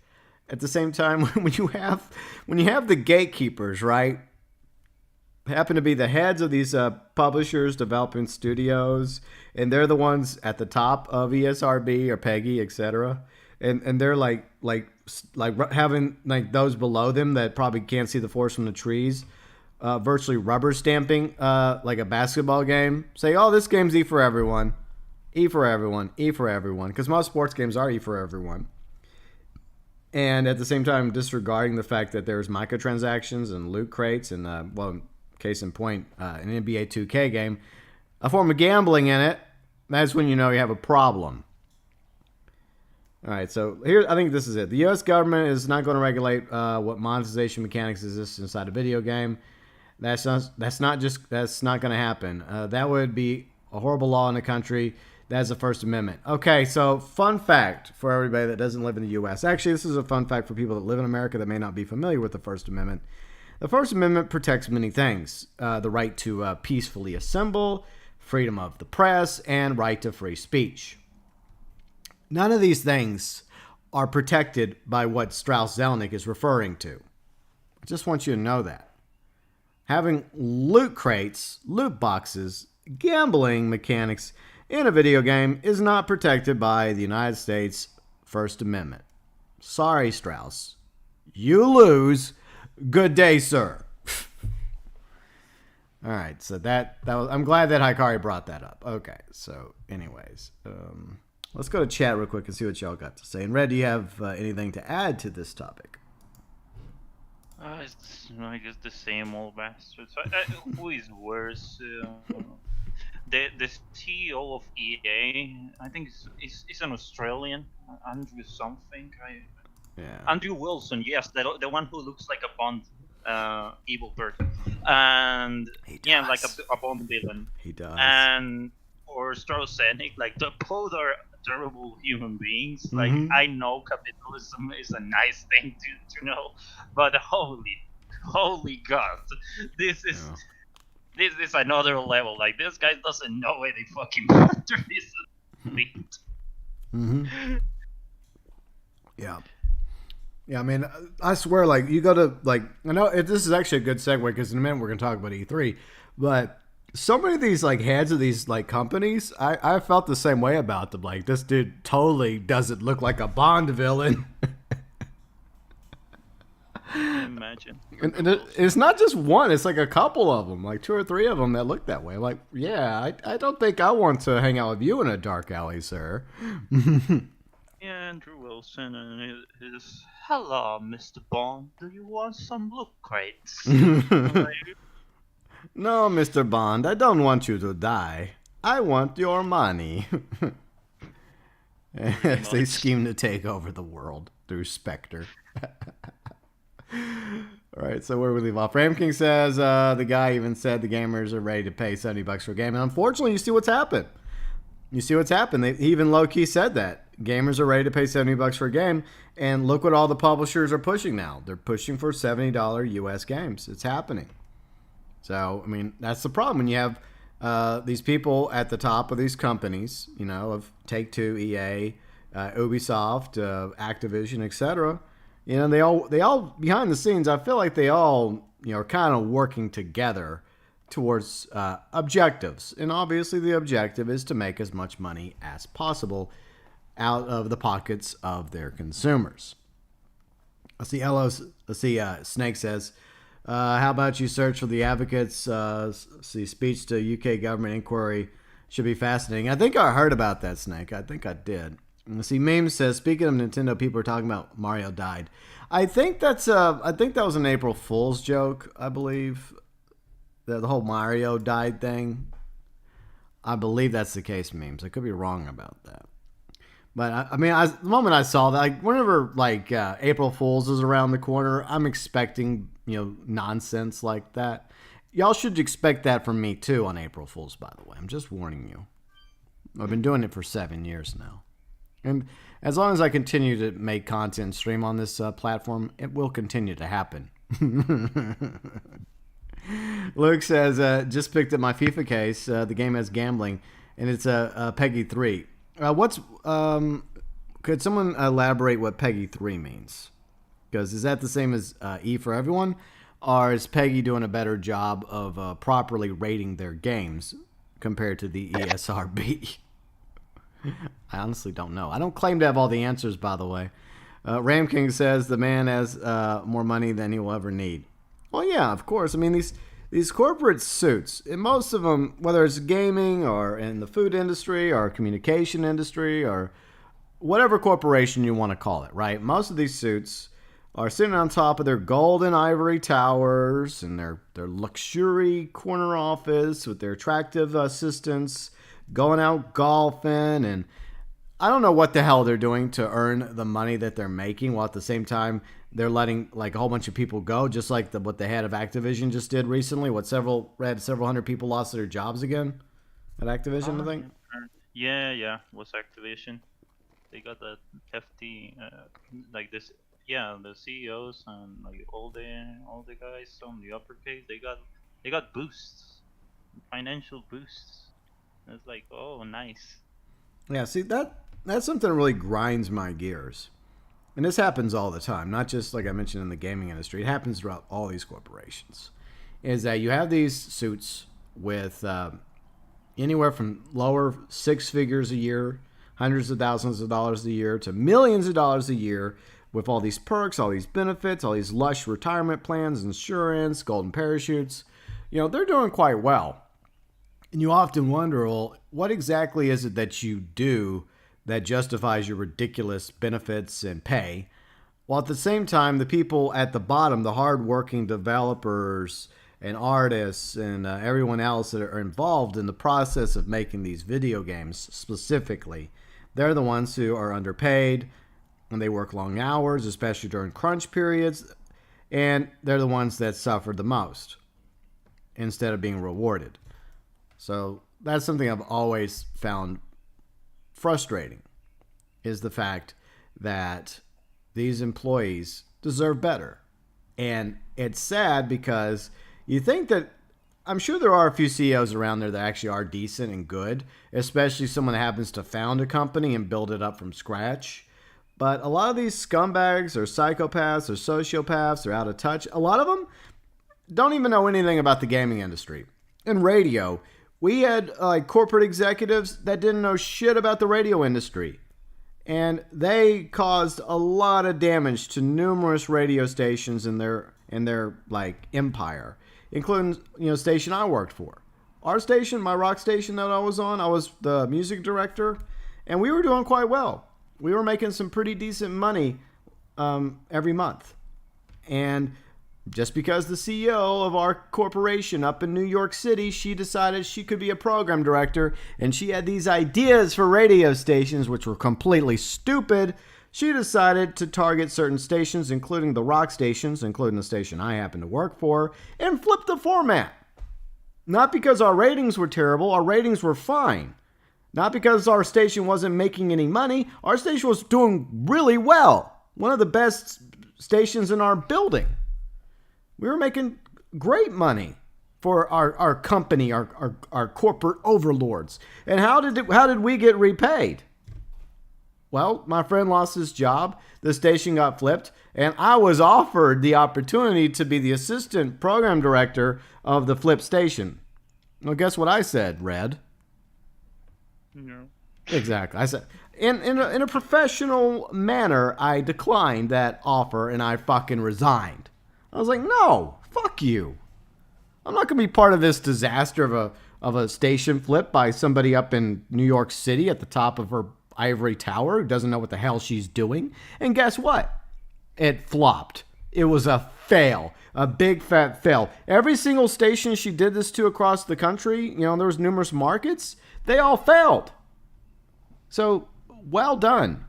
At the same time, when you have the gatekeepers, right, happen to be the heads of these publishers, developing studios, and they're the ones at the top of ESRB or PEGI, etc. And they're like having like those below them that probably can't see the forest from the trees, virtually rubber stamping like a basketball game. Say, oh, this game's E for everyone, E for everyone, E for everyone, because most sports games are E for everyone. And at the same time, disregarding the fact that there's microtransactions and loot crates and, case in point, an NBA 2K game, a form of gambling in it, that's when you know you have a problem. All right, so here, I think this is it. The U.S. government is not going to regulate what monetization mechanics exist inside a video game. That's not going to happen. That would be a horrible law in the country. That's the First Amendment. Okay, so fun fact for everybody that doesn't live in the U.S. Actually, this is a fun fact for people that live in America that may not be familiar with the First Amendment. The First Amendment protects many things. The right to peacefully assemble, freedom of the press, and right to free speech. None of these things are protected by what Strauss Zelnick is referring to. I just want you to know that. Having loot crates, loot boxes, gambling mechanics in a video game is not protected by the United States First Amendment. Sorry, Strauss. You lose. Good day, sir. All right, so that was. I'm glad that Hikari brought that up. Okay, so anyways, let's go to chat real quick and see what y'all got to say. And Red, do you have anything to add to this topic? It's, I guess, the same old bastards. Who is worse? The CEO of EA, I think is an Australian, Andrew something. Andrew Wilson, yes, the one who looks like a Bond evil person, and like a Bond villain. He does. And or Strauss Zelnick, like both are terrible human beings. Mm-hmm. Like I know capitalism is a nice thing to know, but holy God, this is. Yeah. This is another level. Like, this guy doesn't know where the fucking boundary is. Mm-hmm. Yeah. Yeah, I mean, I swear, like, you go to, like, I know this is actually a good segue because in a minute we're going to talk about E3, but so many of these, like, heads of these, like, companies, I felt the same way about them. Like, this dude totally doesn't look like a Bond villain. Imagine. And it's not just one, it's like a couple of them, like 2 or 3 of them that look that way. I'm like, yeah, I don't think I want to hang out with you in a dark alley, sir. Yeah, Andrew Wilson and his, hello, Mr. Bond, do you want some loot crates? No, Mr. Bond, I don't want you to die. I want your money. As they scheme to take over the world through Spectre. All right, so where we leave off. Ramking says the guy even said the gamers are ready to pay $70 for a game. And unfortunately, you see what's happened. He even low-key said that. Gamers are ready to pay $70 for a game. And look what all the publishers are pushing now. They're pushing for $70 US games. It's happening. So, I mean, that's the problem when you have these people at the top of these companies, you know, of Take-Two, EA, Ubisoft, Activision, etc. You know, they all behind the scenes, I feel like they all, you know, are kind of working together towards objectives. And obviously the objective is to make as much money as possible out of the pockets of their consumers. Let's see, Snake says, how about you search for the advocates? Speech to UK government inquiry should be fascinating. I think I heard about that, Snake. I think I did. Let's see, Meme says, speaking of Nintendo, people are talking about Mario died. I think that was an April Fool's joke, I believe. The whole Mario died thing. I believe that's the case, Memes. I could be wrong about that. But I mean, the moment I saw that, like whenever like April Fool's is around the corner, I'm expecting, you know, nonsense like that. Y'all should expect that from me too on April Fool's, by the way. I'm just warning you. I've been doing it for 7 years now. And as long as I continue to make content and stream on this platform, it will continue to happen. Luke says, just picked up my FIFA case. The game has gambling, and it's a Peggy 3. Could someone elaborate what Peggy 3 means? Because is that the same as E for everyone? Or is Peggy doing a better job of properly rating their games compared to the ESRB? I honestly don't know. I don't claim to have all the answers, by the way. Ram King says the man has more money than he will ever need. Well, yeah, of course. I mean, these corporate suits, and most of them, whether it's gaming or in the food industry or communication industry or whatever corporation you want to call it, right? Most of these suits are sitting on top of their golden ivory towers and their luxury corner office with their attractive assistants going out golfing, and I don't know what the hell they're doing to earn the money that they're making, while at the same time they're letting like a whole bunch of people go, just like what the head of Activision just did recently. Several hundred people lost their jobs again at Activision, I think. Yeah, was Activision. They got that hefty, like this. Yeah, the CEOs and like all the guys on the uppercase, they got boosts, financial boosts. It's like, oh, nice. Yeah, see, that's something that really grinds my gears. And this happens all the time, not just like I mentioned in the gaming industry. It happens throughout all these corporations. Is that you have these suits with anywhere from lower six figures a year, hundreds of thousands of dollars a year, to millions of dollars a year, with all these perks, all these benefits, all these lush retirement plans, insurance, golden parachutes. You know, they're doing quite well. And you often wonder, well, what exactly is it that you do that justifies your ridiculous benefits and pay? While at the same time, the people at the bottom, the hardworking developers and artists and everyone else that are involved in the process of making these video games specifically, they're the ones who are underpaid and they work long hours, especially during crunch periods, and they're the ones that suffer the most instead of being rewarded. So that's something I've always found frustrating, is the fact that these employees deserve better. And it's sad because you think that, I'm sure there are a few CEOs around there that actually are decent and good, especially someone that happens to found a company and build it up from scratch. But a lot of these scumbags or psychopaths or sociopaths are out of touch. A lot of them don't even know anything about the gaming industry. In radio, we had corporate executives that didn't know shit about the radio industry. And they caused a lot of damage to numerous radio stations in their empire, including, station I worked for. Our station, my rock station that I was on, I was the music director, and we were doing quite well. We were making some pretty decent money every month. And just because the CEO of our corporation up in New York City, she decided she could be a program director, and she had these ideas for radio stations which were completely stupid, she decided to target certain stations, including the rock stations, including the station I happen to work for, and flip the format. Not because our ratings were terrible, our ratings were fine. Not because our station wasn't making any money, our station was doing really well. One of the best stations in our building. We were making great money for our company, our corporate overlords. And how did we get repaid? Well, my friend lost his job, the station got flipped, and I was offered the opportunity to be the assistant program director of the flipped station. Well, guess what I said, Red? No. Exactly. I said, in a professional manner, I declined that offer and I fucking resigned. I was like, no, fuck you. I'm not going to be part of this disaster of a station flip by somebody up in New York City at the top of her ivory tower who doesn't know what the hell she's doing. And guess what? It flopped. It was a fail. A big fat fail. Every single station she did this to across the country, there was numerous markets, they all failed. So, well done.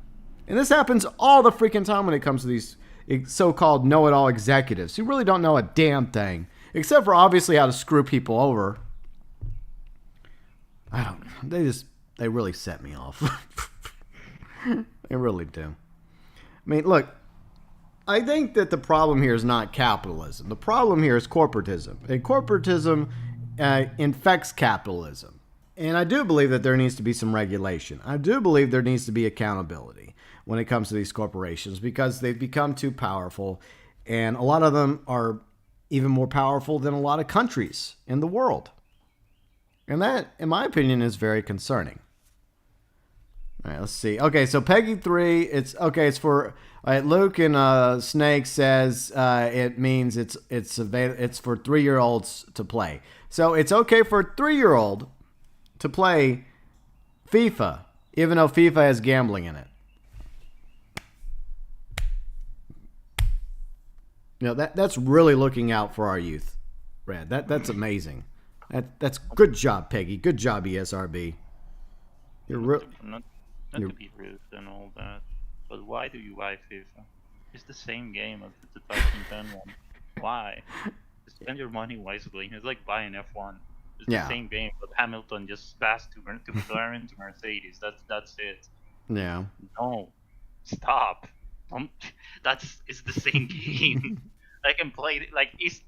And this happens all the freaking time when it comes to these so-called know-it-all executives who really don't know a damn thing. Except for obviously how to screw people over. I don't know. They really set me off. They really do. I mean, look, I think that the problem here is not capitalism. The problem here is corporatism. And corporatism infects capitalism. And I do believe that there needs to be some regulation. I do believe there needs to be accountability when it comes to these corporations because they've become too powerful. And a lot of them are even more powerful than a lot of countries in the world. And that, in my opinion, is very concerning. All right, let's see. Okay, so Peggy 3, it's for Luke and Snake says it means it's for 3-year-olds to play. So it's okay for a 3-year-old to play FIFA, even though FIFA has gambling in it. That's really looking out for our youth, Brad. That's amazing. That's good job, Peggy. Good job, ESRB. You're not to be rude and all that, but why do you buy FIFA? It's the same game as the 2010 one. Why? Spend your money wisely. It's like buying F1. It's the same game, but Hamilton just passed to McLaren to Mercedes. That's it. Yeah. No, stop. It's the same game. I can play it. Like it's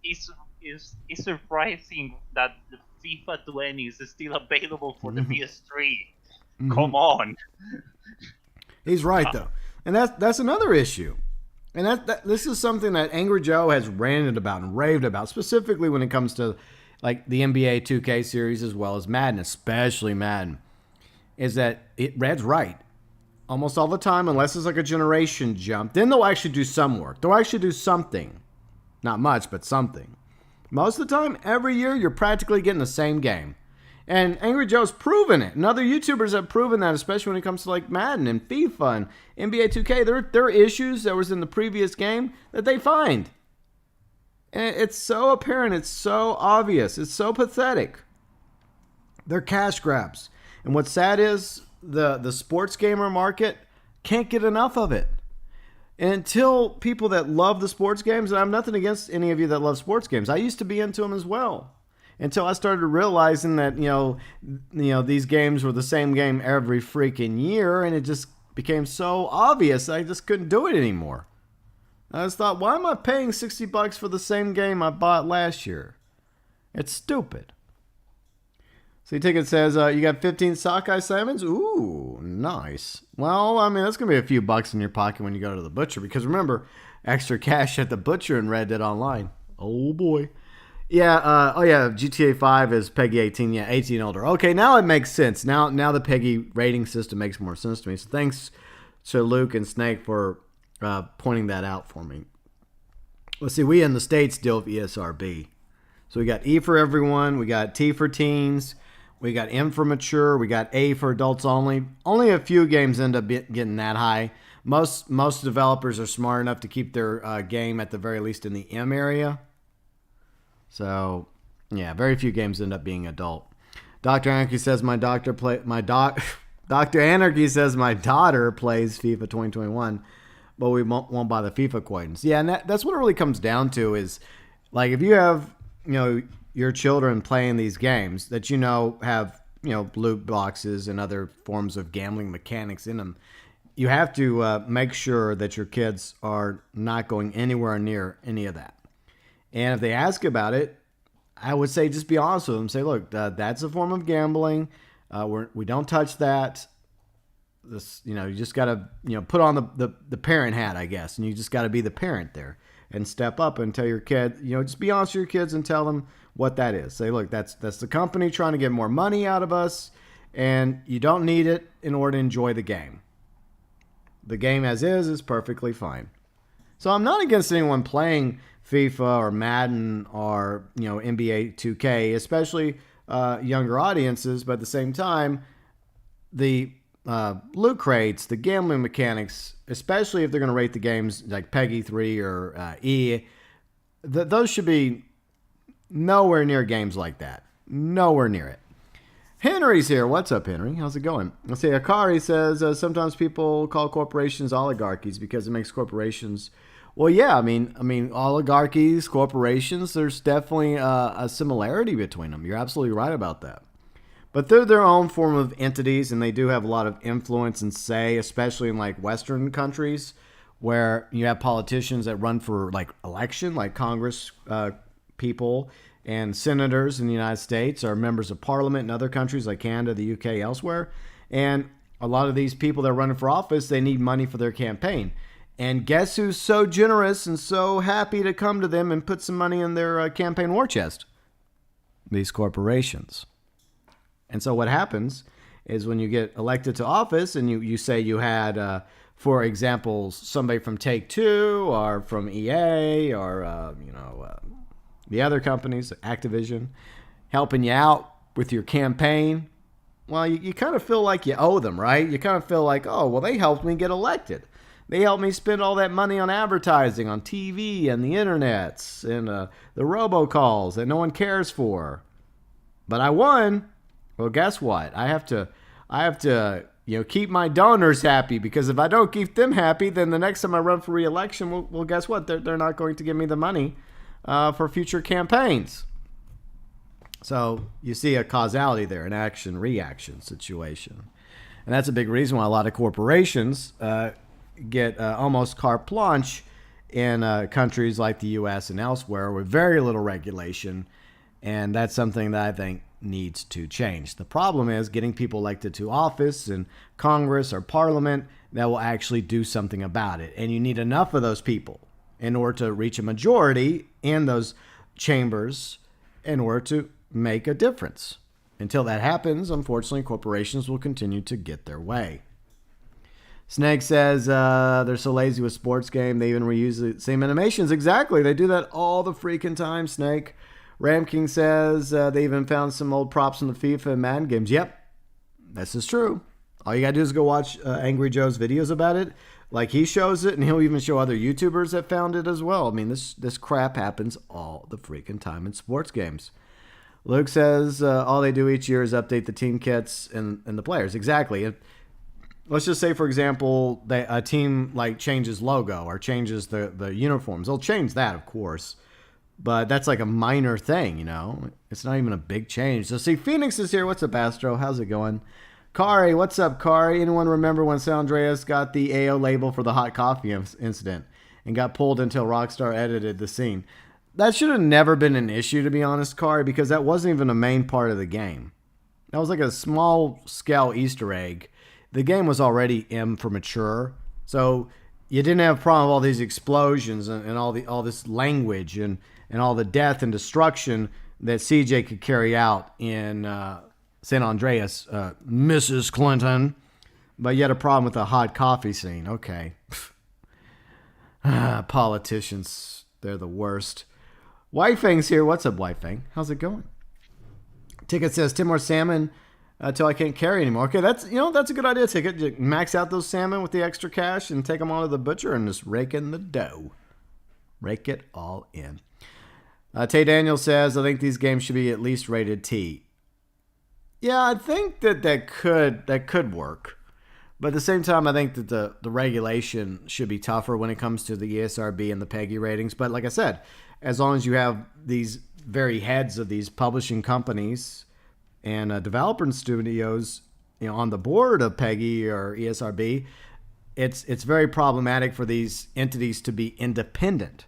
surprising that the FIFA 20s is still available for the PS3. Mm-hmm. Come on. He's right though, and that's another issue. And this is something that Angry Joe has ranted about and raved about, specifically when it comes to like the NBA 2K series as well as Madden, especially Madden, is that Red's right. Almost all the time, unless it's like a generation jump, then they'll actually do some work. They'll actually do something. Not much, but something. Most of the time, every year, you're practically getting the same game. And Angry Joe's proven it. And other YouTubers have proven that, especially when it comes to like Madden and FIFA and NBA 2K. There are issues that was in the previous game that they find. And it's so apparent. It's so obvious. It's so pathetic. They're cash grabs. And what's sad is the sports gamer market can't get enough of it. And until people that love the sports games, and I have nothing against any of you that love sports games. I used to be into them as well. Until I started realizing that, these games were the same game every freaking year, and it just became so obvious I just couldn't do it anymore. I just thought, why am I paying $60 for the same game I bought last year? It's stupid. So ticket says, you got 15 sockeye salmons? Ooh, nice. Well, I mean, that's going to be a few bucks in your pocket when you go to the butcher. Because remember, extra cash at the butcher in Red Dead Online. Oh, boy. Yeah, GTA 5 is Peggy 18. Yeah, 18 older. Okay, now it makes sense. Now the Peggy rating system makes more sense to me. So thanks to Luke and Snake for pointing that out for me. Let's see, we in the States deal with ESRB. So we got E for everyone. We got T for teens. We got M for mature. We got A for adults only. Only a few games end up getting that high. Most developers are smart enough to keep their game at the very least in the M area. So, yeah, very few games end up being adult. Dr. Anarchy says Dr. Anarchy says my daughter plays FIFA 2021, but we won't buy the FIFA coins. Yeah, and that's what it really comes down to is, like, if you have, your children playing these games that have, loot boxes and other forms of gambling mechanics in them, you have to make sure that your kids are not going anywhere near any of that. And if they ask about it, I would say just be honest with them. Say, look, that's a form of gambling. We don't touch that. This, you just got to, put on the parent hat, I guess, and you just got to be the parent there and step up and tell your kid, just be honest with your kids and tell them what that is. Say, look, that's the company trying to get more money out of us, and you don't need it in order to enjoy the game. The game as is perfectly fine. So I'm not against anyone playing FIFA or Madden or, NBA 2K, especially younger audiences. But at the same time, the loot crates, the gambling mechanics, especially if they're going to rate the games like PEGI 3 or E, those should be nowhere near games like that. Nowhere near it. Henry's here. What's up, Henry? How's it going? Let's see. Hikari says sometimes people call corporations oligarchies because it makes corporations. Well, yeah. I mean, oligarchies, corporations. There's definitely a similarity between them. You're absolutely right about that. But they're their own form of entities, and they do have a lot of influence and say, especially in like Western countries, where you have politicians that run for like election, like Congress people. And senators in the United States are members of parliament in other countries like Canada, the UK, elsewhere. And a lot of these people that are running for office, they need money for their campaign. And guess who's so generous and so happy to come to them and put some money in their campaign war chest? These corporations. And so what happens is when you get elected to office and you say you had, for example, somebody from Take-Two or from EA or, the other companies, Activision, helping you out with your campaign, well, you kind of feel like you owe them, right? You kind of feel like, oh, well, they helped me get elected. They helped me spend all that money on advertising, on TV and the internets and the robocalls that no one cares for. But I won. Well, guess what? I have to keep my donors happy, because if I don't keep them happy, then the next time I run for re-election, well, guess what? They're not going to give me the money for future campaigns. So you see a causality there, an action-reaction situation. And that's a big reason why a lot of corporations get almost carte blanche in countries like the U.S. and elsewhere with very little regulation. And that's something that I think needs to change. The problem is getting people elected to office in Congress or Parliament that will actually do something about it. And you need enough of those people in order to reach a majority in those chambers in order to make a difference. Until that happens, unfortunately, corporations will continue to get their way. Snake says they're so lazy with sports game, they even reuse the same animations. Exactly. They do that all the freaking time, Snake. Ram King says they even found some old props from the FIFA and Madden games. Yep, this is true. All you got to do is go watch Angry Joe's videos about it. Like, he shows it, and he'll even show other YouTubers that found it as well. I mean, this crap happens all the freaking time in sports games. Luke says all they do each year is update the team kits and the players. Exactly. Let's just say, for example, a team like changes logo or changes the uniforms. They'll change that, of course. But that's like a minor thing, It's not even a big change. So, see, Phoenix is here. What's up, Astro? How's it going? Kari, what's up, Kari? Anyone remember when San Andreas got the AO label for the hot coffee incident and got pulled until Rockstar edited the scene? That should have never been an issue, to be honest, Kari, because that wasn't even a main part of the game. That was like a small-scale Easter egg. The game was already M for mature, so you didn't have a problem with all these explosions and all this language and all the death and destruction that CJ could carry out in San Andreas, Mrs. Clinton. But you had a problem with the hot coffee scene. Okay. Politicians, they're the worst. Whitefang's here. What's up, Whitefang? How's it going? Ticket says 10 more salmon until I can't carry anymore. Okay, that's a good idea, Ticket. Max out those salmon with the extra cash and take them on to the butcher and just rake in the dough. Rake it all in. Tay Daniel says, I think these games should be at least rated T. Yeah, I think that could work. But at the same time, I think that the regulation should be tougher when it comes to the ESRB and the PEGI ratings. But like I said, as long as you have these very heads of these publishing companies and developer studios, on the board of PEGI or ESRB, it's very problematic for these entities to be independent.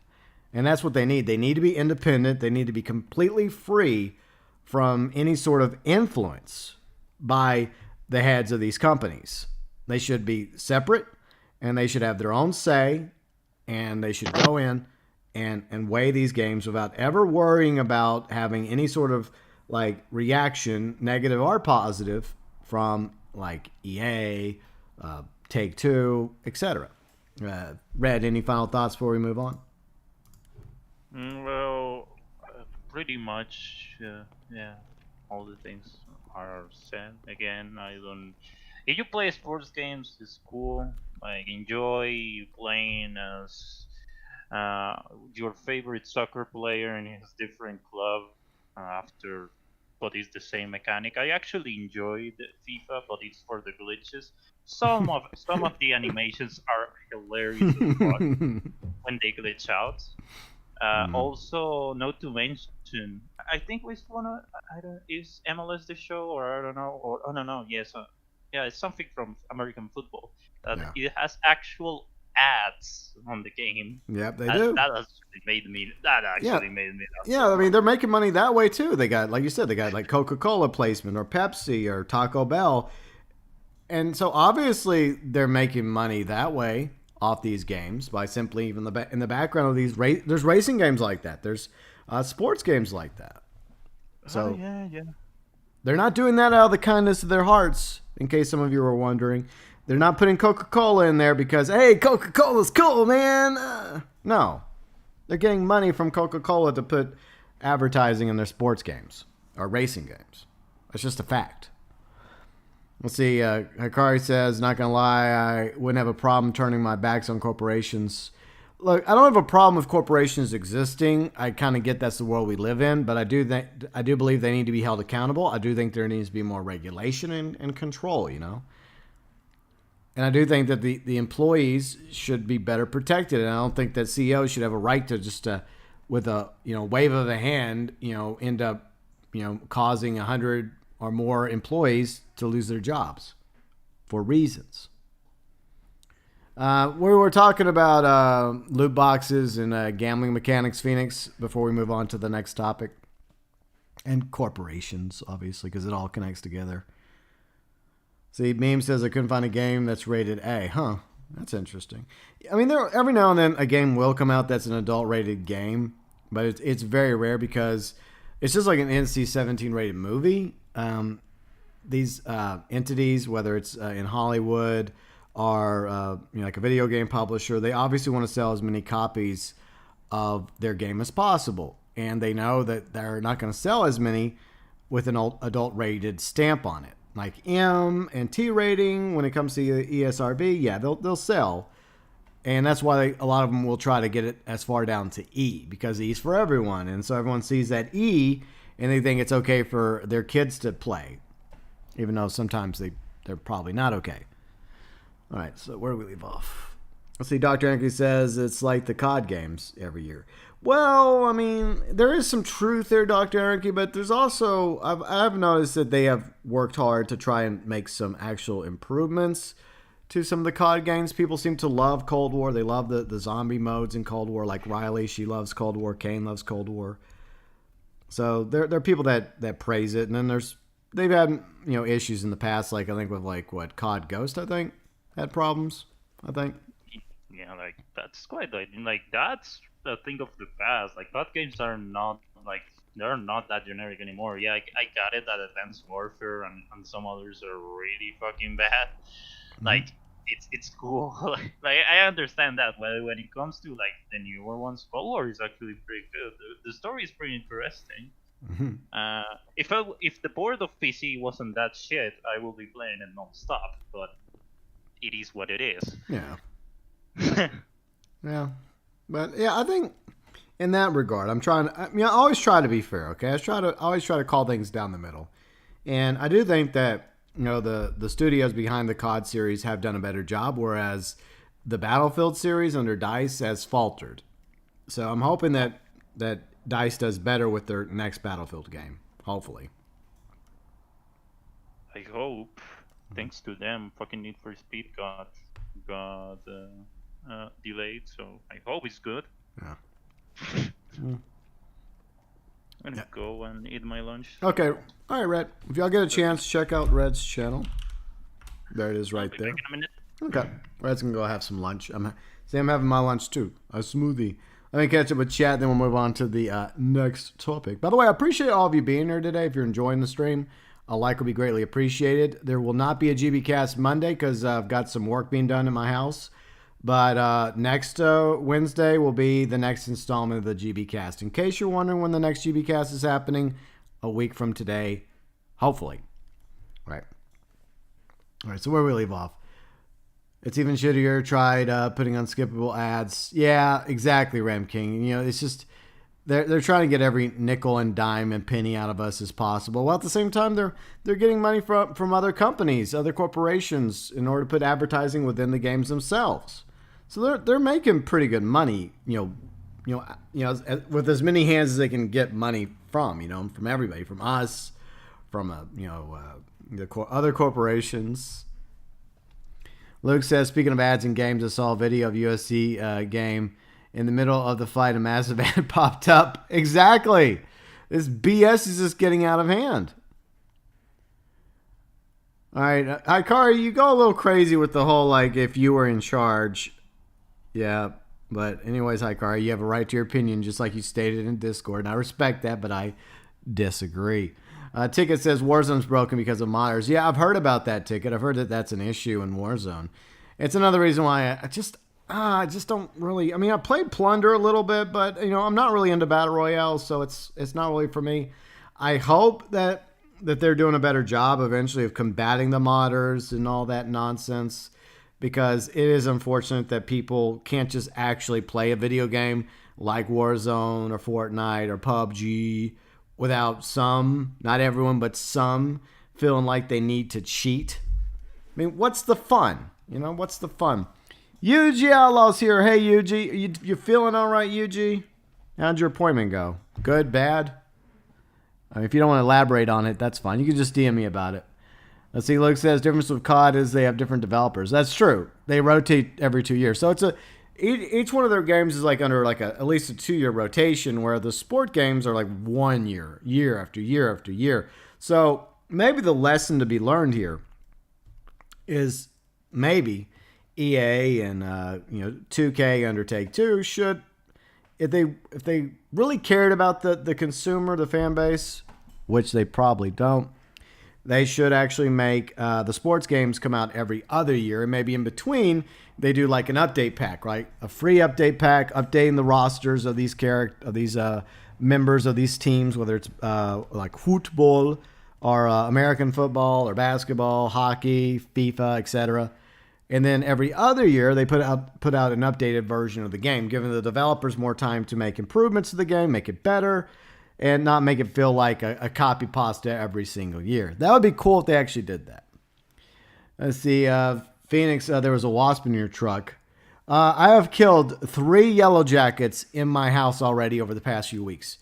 And that's what they need. They need to be independent. They need to be completely free from any sort of influence by the heads of these companies. They should be separate, and they should have their own say, and they should go in and weigh these games without ever worrying about having any sort of like reaction, negative or positive, from like EA, Take-Two, etc. Red, any final thoughts before we move on? Well, pretty much, yeah. All the things are said. Again, I don't. If you play sports games, it's cool. Like enjoy playing as your favorite soccer player in his different club after, but it's the same mechanic. I actually enjoyed FIFA, but it's for the glitches. Some of the animations are hilarious as fuck when they glitch out. Also, not to mention, I think we wanna. I don't. Is MLS the show, or I don't know, or oh no, yes, yeah, it's something from American football that Yeah. it has actual ads on the game. Yep, they That do. that actually Yeah. made me laugh Yeah, so I mean, hard. they're making money that way too. They got, like you said, they got like Coca-Cola placement or Pepsi or Taco Bell. And so obviously they're making money that way off these games by simply even in the background of these there's racing games like that. There's sports games like that. Oh So yeah, yeah. they're not doing that out of the kindness of their hearts, in case some of you were wondering. They're not putting Coca-Cola in there because, hey, Coca-Cola's cool, man. No. They're getting money from Coca-Cola to put advertising in their sports games or racing games. That's just a fact. Let's see. Hikari says, not going to lie, I wouldn't have a problem turning my backs on corporations. Look, I don't have a problem with corporations existing. I kind of get that's the world we live in, but I do believe they need to be held accountable. I do think there needs to be more regulation and control, you know? And I do think that the employees should be better protected. And I don't think that CEOs should have a right to just, with a wave of a hand, end up, causing 100 or more employees to lose their jobs for reasons. We were talking about loot boxes and gambling mechanics, Phoenix, before we move on to the next topic. And corporations, obviously, because it all connects together. See, Meme says I couldn't find a game that's rated A. Huh, that's interesting. I mean, every now and then a game will come out that's an adult-rated game, but it's very rare because it's just like an NC-17 rated movie. These entities, whether it's in Hollywood or like a video game publisher, they obviously want to sell as many copies of their game as possible. And they know that they're not going to sell as many with an adult-rated stamp on it. Like M and T rating when it comes to ESRB, yeah, they'll sell. And that's why a lot of them will try to get it as far down to E, because E's for everyone. And so everyone sees that E and they think it's okay for their kids to play, even though sometimes they're probably not okay. All right, so where do we leave off? Let's see, Dr. Anki says it's like the COD games every year. Well, I mean, there is some truth there, Dr. Anki, but there's also, I've noticed that they have worked hard to try and make some actual improvements to some of the COD games. People seem to love Cold War. They love the zombie modes in Cold War, like Riley, she loves Cold War. Kane loves Cold War. So there are people that praise it, and then they've had issues in the past, like I think with COD Ghost, I think had problems. I think. Yeah, like that's quite like that's a thing of the past. Like COD games are not like they're not that generic anymore. Yeah, I got it that Advanced Warfare and some others are really fucking bad. Like it's cool. Like I understand that, but when it comes to like the newer ones, Cold War is actually pretty good. The story is pretty interesting. If the board of PC wasn't that shit, I will be playing it non-stop. But it is what it is. Yeah. Yeah. But yeah, I think in that regard, I always try to be fair, okay? I always try to call things down the middle. And I do think that, the studios behind the COD series have done a better job, whereas the Battlefield series under DICE has faltered. So I'm hoping that DICE does better with their next Battlefield game, hopefully. I hope. Thanks to them, fucking Need for Speed got delayed, so I hope it's good. Yeah. I'm gonna go and eat my lunch. Okay. All right, Red. If y'all get a chance, check out Red's channel. There it is, right I'll be there. back in a minute. Okay. Red's gonna go have some lunch. I'm having my lunch too. A smoothie. Let me catch up with chat, then we'll move on to the next topic. By the way, I appreciate all of you being here today. If you're enjoying the stream, a like will be greatly appreciated. There will not be a GBcast Monday because I've got some work being done in my house. But next Wednesday will be the next installment of the GBcast. In case you're wondering when the next GBcast is happening, a week from today, hopefully. All right, so where we leave off. It's even shittier. Tried putting unskippable ads. Yeah, exactly, Ram King. You know, it's just they're trying to get every nickel and dime and penny out of us as possible. While at the same time, they're getting money from other companies, other corporations, in order to put advertising within the games themselves. So they're making pretty good money. You know, with as many hands as they can get money from. You know, from everybody, from us, from the other corporations. Luke says, speaking of ads in games, I saw a video of USC game. In the middle of the fight, a massive ad popped up. Exactly. This BS is just getting out of hand. All right. Hikari, you go a little crazy with the whole, like, if you were in charge. Yeah. But anyways, Hikari, you have a right to your opinion, just like you stated in Discord. And I respect that, but I disagree. Ticket says Warzone's broken because of modders. Yeah, I've heard about that, Ticket. I've heard that that's an issue in Warzone. It's another reason why I just don't really. I mean, I played Plunder a little bit, but I'm not really into battle royale, so it's not really for me. I hope that they're doing a better job eventually of combating the modders and all that nonsense, because it is unfortunate that people can't just actually play a video game like Warzone or Fortnite or PUBG without some, not everyone, but some, feeling like they need to cheat. I mean, what's the fun? What's the fun? Yuji Outlaw's here. Hey, Yuji. You feeling all right, Yuji? How'd your appointment go? Good? Bad? I mean, if you don't want to elaborate on it, that's fine. You can just DM me about it. Let's see. Luke says, difference with COD is they have different developers. That's true. They rotate every 2 years. So it's each one of their games is like under like at least a 2-year rotation, where the sport games are like 1 year, year after year after year. So maybe the lesson to be learned here is maybe EA and 2K under Take-Two should, if they really cared about the consumer, the fan base, which they probably don't, they should actually make the sports games come out every other year, and maybe in between they do like an update pack, right? A free update pack, updating the rosters of these members of these teams, whether it's like football or American football or basketball, hockey, FIFA, etc. And then every other year they put out an updated version of the game, giving the developers more time to make improvements to the game, make it better, and not make it feel like a copy pasta every single year. That would be cool if they actually did that. Let's see. Phoenix, there was a wasp in your truck. I have killed 3 yellow jackets in my house already over the past few weeks.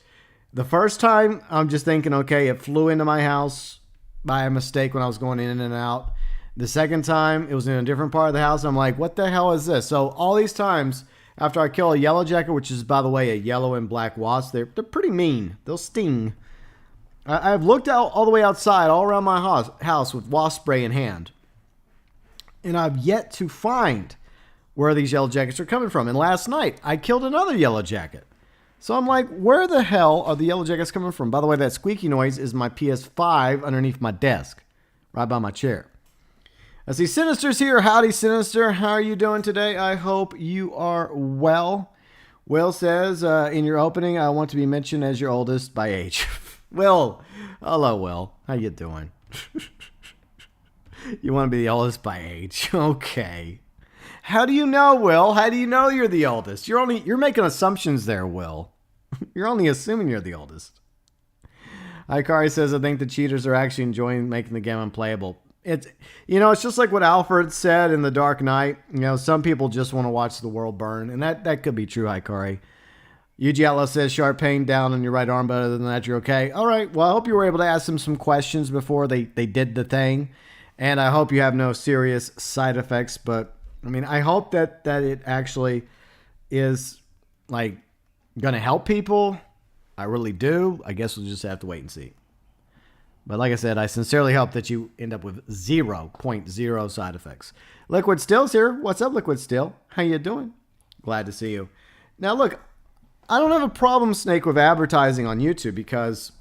The first time, I'm just thinking, okay, it flew into my house by a mistake when I was going in and out. The second time, it was in a different part of the house. I'm like, what the hell is this? So all these times, after I kill a yellow jacket, which is, by the way, a yellow and black wasp, they're pretty mean. They'll sting. I've looked out all the way outside, all around my house with wasp spray in hand. And I've yet to find where these yellow jackets are coming from. And last night, I killed another yellow jacket. So I'm like, where the hell are the yellow jackets coming from? By the way, that squeaky noise is my PS5 underneath my desk, right by my chair. I see Sinister's here. Howdy, Sinister. How are you doing today? I hope you are well. Will says, in your opening, I want to be mentioned as your oldest by age. Will. Hello, Will. How you doing? You want to be the oldest by age. Okay. How do you know, Will? How do you know you're the oldest? You're making assumptions there, Will. You're only assuming you're the oldest. Hikari says, I think the cheaters are actually enjoying making the game unplayable. It's just like what Alfred said in The Dark Knight. Some people just want to watch the world burn, and that could be true, Hikari. UGLO says, sharp pain down on your right arm, but other than that, you're okay. All right, well, I hope you were able to ask them some questions before they did the thing, and I hope you have no serious side effects, but, I mean, I hope that it actually is, like, going to help people. I really do. I guess we'll just have to wait and see. But like I said, I sincerely hope that you end up with 0.0 side effects. Liquid Still's here. What's up, Liquid Still? How you doing? Glad to see you. Now, look, I don't have a problem, Snake, with advertising on YouTube because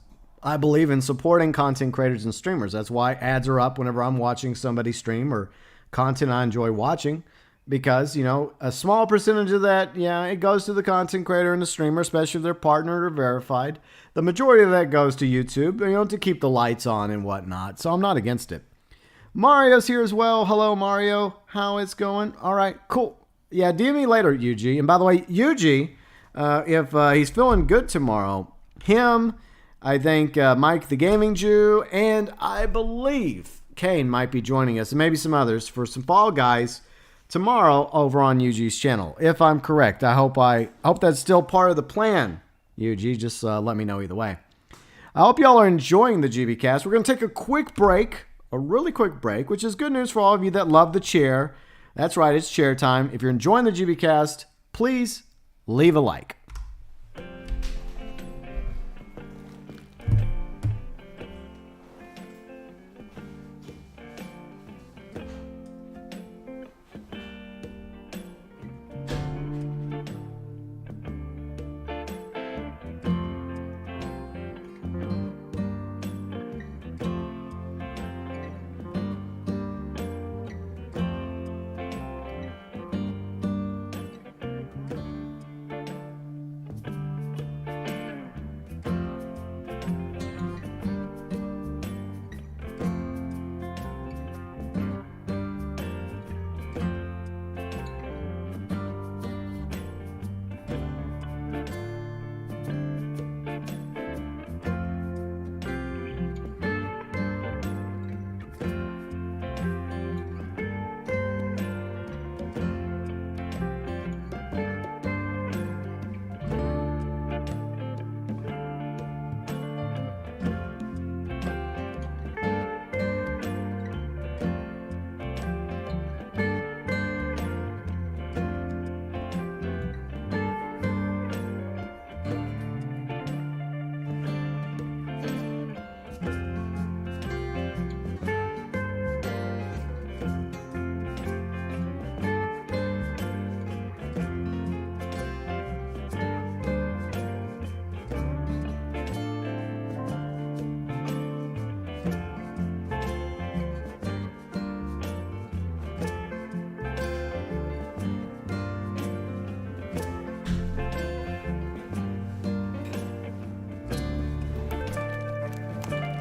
I believe in supporting content creators and streamers. That's why ads are up whenever I'm watching somebody stream or content I enjoy watching. Because, you know, a small percentage of that, yeah, it goes to the content creator and the streamer, especially if they're partnered or verified. The majority of that goes to YouTube, you know, to keep the lights on and whatnot. So I'm not against it. Mario's here as well. Hello, Mario. How it's going? All right, cool. Yeah, DM me later, UG. And by the way, UG, if he's feeling good tomorrow, him, I think Mike the Gaming Jew, and I believe Kane might be joining us, and maybe some others for some Fall Guys tomorrow over on UG's channel, if I'm correct. I hope that's still part of the plan. UG, just let me know either way. I hope y'all are enjoying the GB Cast. We're going to take a quick break, a really quick break, which is good news for all of you that love the chair. That's right, it's chair time. If you're enjoying the GB Cast, please leave a like.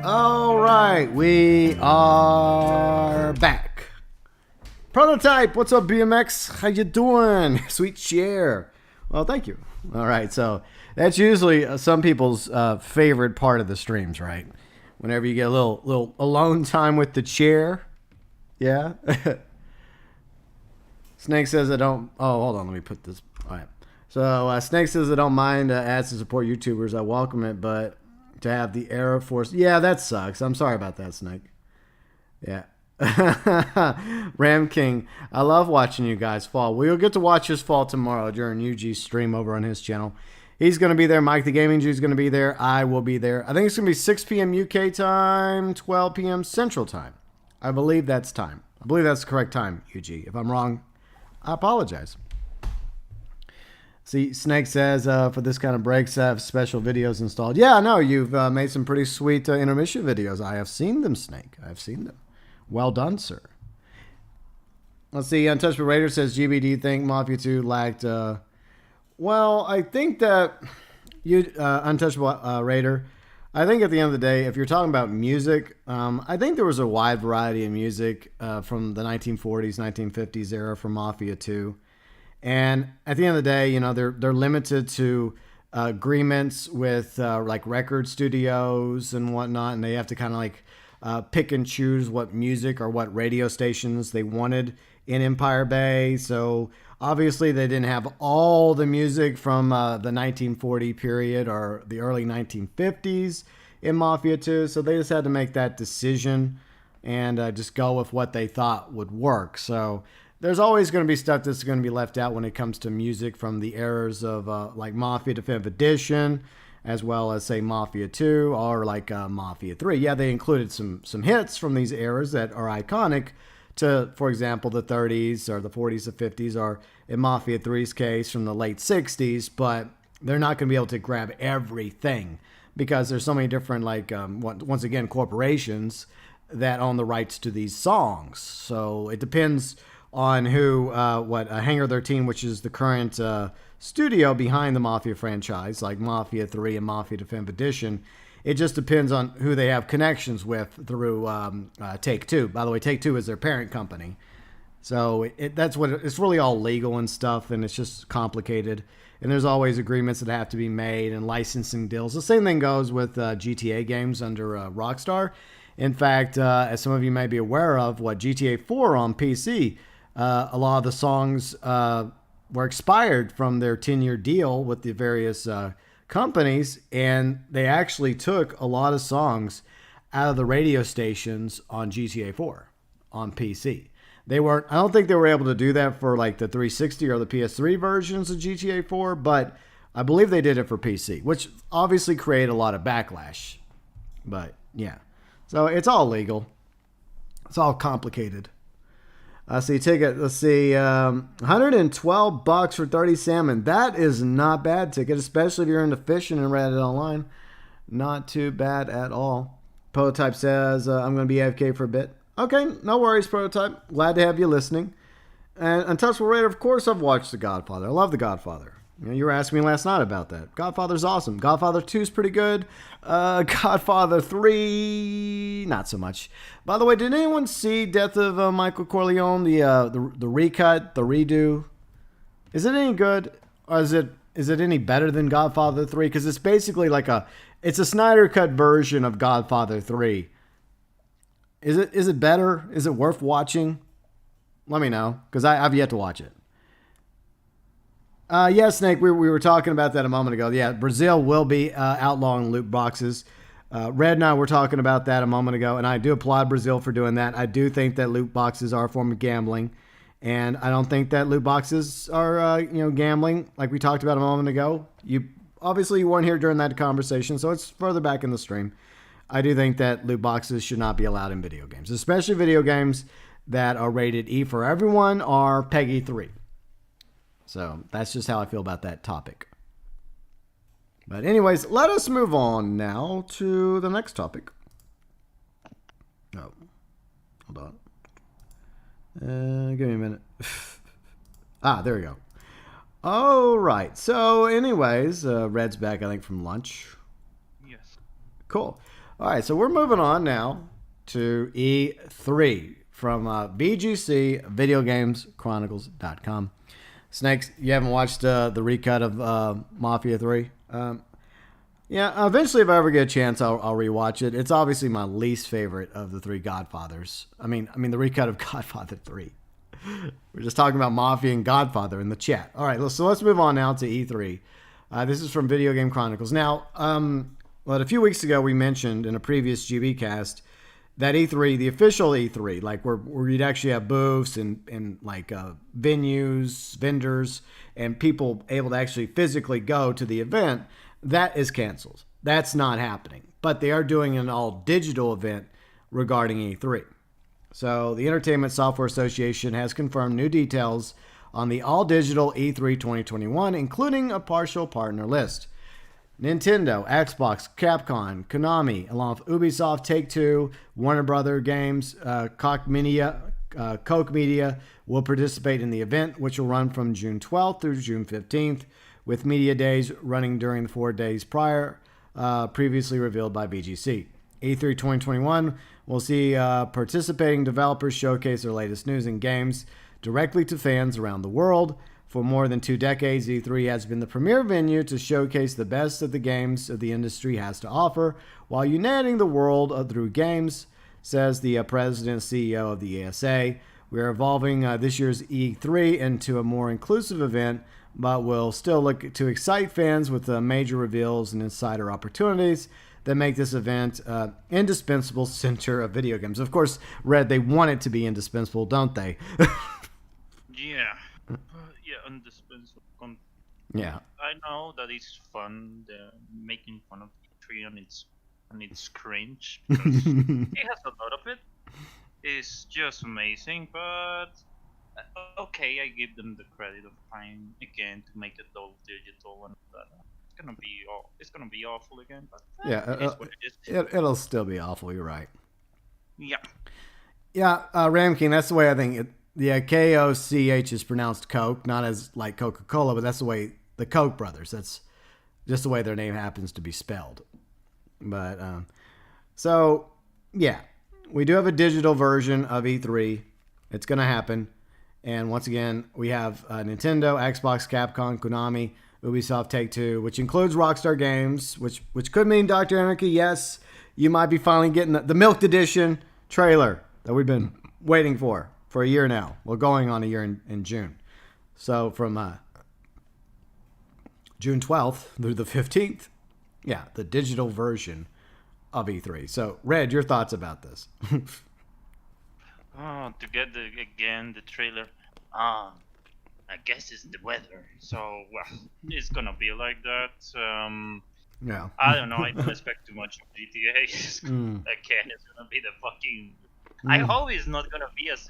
All right, we are back. Prototype, what's up, BMX? How you doing? Sweet chair. Well, thank you. All right, so that's usually some people's favorite part of the streams, right? Whenever you get a little alone time with the chair. Yeah. Snake says I don't. Oh, hold on, let me put this. All right. So Snake says I don't mind ads to support YouTubers. I welcome it, but to have the Air Force. Yeah, that sucks. I'm sorry about that, Snake. Yeah. Ram King, I love watching you guys fall. We'll get to watch his fall tomorrow during UG's stream over on his channel. He's going to be there. Mike the Gaming Jew is going to be there. I will be there. I think it's going to be 6 p.m. UK time, 12 p.m. Central time. I believe that's time. I believe that's the correct time, UG. If I'm wrong, I apologize. See, Snake says, for this kind of breaks, I have special videos installed. Yeah, I know. You've made some pretty sweet intermission videos. I have seen them, Snake. I have seen them. Well done, sir. Let's see. Untouchable Raider says, GB, do you think Mafia 2 lacked... Well, I think that... Untouchable Raider, I think at the end of the day, if you're talking about music, I think there was a wide variety of music from the 1940s, 1950s era from Mafia 2. And at the end of the day, you know, they're limited to agreements with like record studios and whatnot, and they have to kind of like pick and choose what music or what radio stations they wanted in Empire Bay. So obviously they didn't have all the music from the 1940 period or the early 1950s in Mafia 2. So they just had to make that decision and just go with what they thought would work. So there's always going to be stuff that's going to be left out when it comes to music from the eras of like Mafia Definitive Edition, as well as say Mafia 2 or like Mafia 3. Yeah, they included some hits from these eras that are iconic to, for example, the 30s or the 40s or 50s, or in Mafia 3's case from the late 60s, but they're not going to be able to grab everything because there's so many different, like, once again, corporations that own the rights to these songs. So it depends on who, Hangar 13, which is the current studio behind the Mafia franchise, like Mafia 3 and Mafia Definitive Edition. It just depends on who they have connections with through Take-Two. By the way, Take-Two is their parent company. So it's really all legal and stuff, and it's just complicated. And there's always agreements that have to be made and licensing deals. The same thing goes with GTA games under Rockstar. In fact, as some of you may be aware of, GTA 4 on PC, a lot of the songs were expired from their 10-year deal with the various companies, and they actually took a lot of songs out of the radio stations on GTA 4 on PC. I don't think they were able to do that for like the 360 or the PS3 versions of GTA 4, but I believe they did it for PC, which obviously created a lot of backlash. But yeah, so it's all legal. It's all complicated. So you take it, let's see, $112 for 30 salmon. That is not bad ticket, especially if you're into fishing and read it online. Not too bad at all. Prototype says, I'm going to be AFK for a bit. Okay, no worries, Prototype. Glad to have you listening. And Untouchable Raider, of course, I've watched The Godfather. I love The Godfather. You were asking me last night about that. Godfather's awesome. Godfather 2 is pretty good. Godfather 3, not so much. By the way, did anyone see Death of Michael Corleone, the recut, the redo? Is it any good? Or is it any better than Godfather 3? Because it's basically like it's a Snyder Cut version of Godfather 3. Is it better? Is it worth watching? Let me know, because I've yet to watch it. Yeah, Snake, we were talking about that a moment ago. Yeah, Brazil will be outlawing loot boxes. Red and I were talking about that a moment ago, and I do applaud Brazil for doing that. I do think that loot boxes are a form of gambling, and I don't think that loot boxes are gambling like we talked about a moment ago. You weren't here during that conversation, so it's further back in the stream. I do think that loot boxes should not be allowed in video games, especially video games that are rated E for everyone or PEGI 3. So that's just how I feel about that topic. But anyways, let us move on now to the next topic. Oh, hold on. Give me a minute. There we go. All right. So anyways, Red's back, I think, from lunch. Yes. Cool. All right. So we're moving on now to E3 from VGC, VideoGamesChronicles.com. Snakes, you haven't watched the recut of Mafia 3? Yeah, eventually if I ever get a chance, I'll rewatch it. It's obviously my least favorite of the three Godfathers. I mean the recut of Godfather 3. We're just talking about Mafia and Godfather in the chat. All right, so let's move on now to E3. This is from Video Game Chronicles. Now, a few weeks ago we mentioned in a previous GB cast that E3, the official E3, like where you'd actually have booths and like venues, vendors, and people able to actually physically go to the event, that is canceled. That's not happening. But they are doing an all-digital event regarding E3. So the Entertainment Software Association has confirmed new details on the all-digital E3 2021, including a partial partner list. Nintendo, Xbox, Capcom, Konami, along with Ubisoft, Take-Two, Warner Brother Games, Koch Media will participate in the event, which will run from June 12th through June 15th, with media days running during the 4 days prior, previously revealed by VGC. E3 2021 will see participating developers showcase their latest news and games directly to fans around the world. For more than 2 decades, E3 has been the premier venue to showcase the best of the games the industry has to offer, while uniting the world through games, says the president and CEO of the ESA. We are evolving this year's E3 into a more inclusive event, but will still look to excite fans with major reveals and insider opportunities that make this event indispensable center of video games. Of course, Red, they want it to be indispensable, don't they? indispensable. Yeah. I know that it's fun, making fun of E3 and it's cringe because it has a lot of it. It's just amazing, but okay, I give them the credit of trying again to make it all digital and that. It's gonna be awful again, but Yeah. it is what it is. It'll still be awful. You're right. Yeah. Yeah, Ramking, that's the way I think it. Yeah, Koch is pronounced Coke, not as like Coca-Cola, but that's the way the Koch brothers. That's just the way their name happens to be spelled. But so yeah, we do have a digital version of E3. It's gonna happen, and once again, we have Nintendo, Xbox, Capcom, Konami, Ubisoft, Take-Two, which includes Rockstar Games, which could mean Dr. Anarchy. Yes, you might be finally getting the Milked Edition trailer that we've been waiting for a year now. We're going on a year in June. So from June 12th through the 15th, yeah, the digital version of E3. So, Red, your thoughts about this? To get the trailer. I guess it's the weather. So well, it's gonna be like that. Yeah. I don't know. I don't expect too much of GTA. Again, it's gonna be the fucking. I hope it's not gonna be as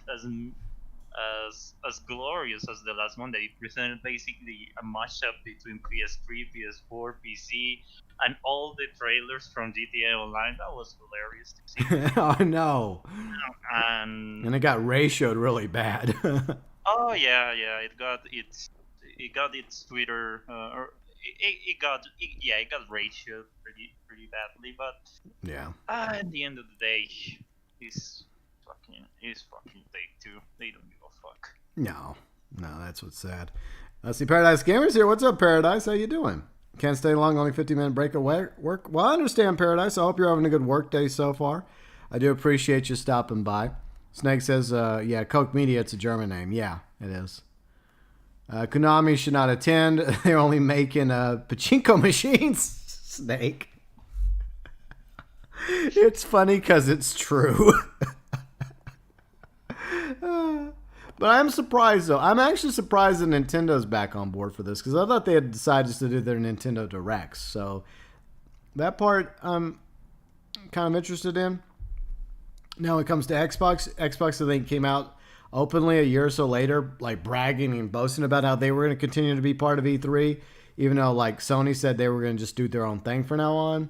glorious as the last one that it presented basically a mashup between PS3, PS4, PC, and all the trailers from GTA Online. That was hilarious to see. Oh no. And it got ratioed really bad. oh yeah, it got its Twitter it got ratioed pretty badly, but yeah. At the end of the day, it's fucking Take-Two. They don't give a fuck. No, that's what's sad. See, Paradise Gamers here. What's up, Paradise? How you doing? Can't stay long. Only 50-minute break away. Work. Well, I understand, Paradise. I hope you're having a good work day so far. I do appreciate you stopping by. Snake says, yeah, Koch Media, it's a German name. Yeah, it is. Konami should not attend. They're only making pachinko machines. Snake. It's funny because it's true. But I'm surprised, though. I'm actually surprised that Nintendo's back on board for this because I thought they had decided to do their Nintendo Directs. So that part I'm kind of interested in. Now, when it comes to Xbox, I think came out openly a year or so later, like bragging and boasting about how they were going to continue to be part of E3, even though like Sony said they were going to just do their own thing from now on.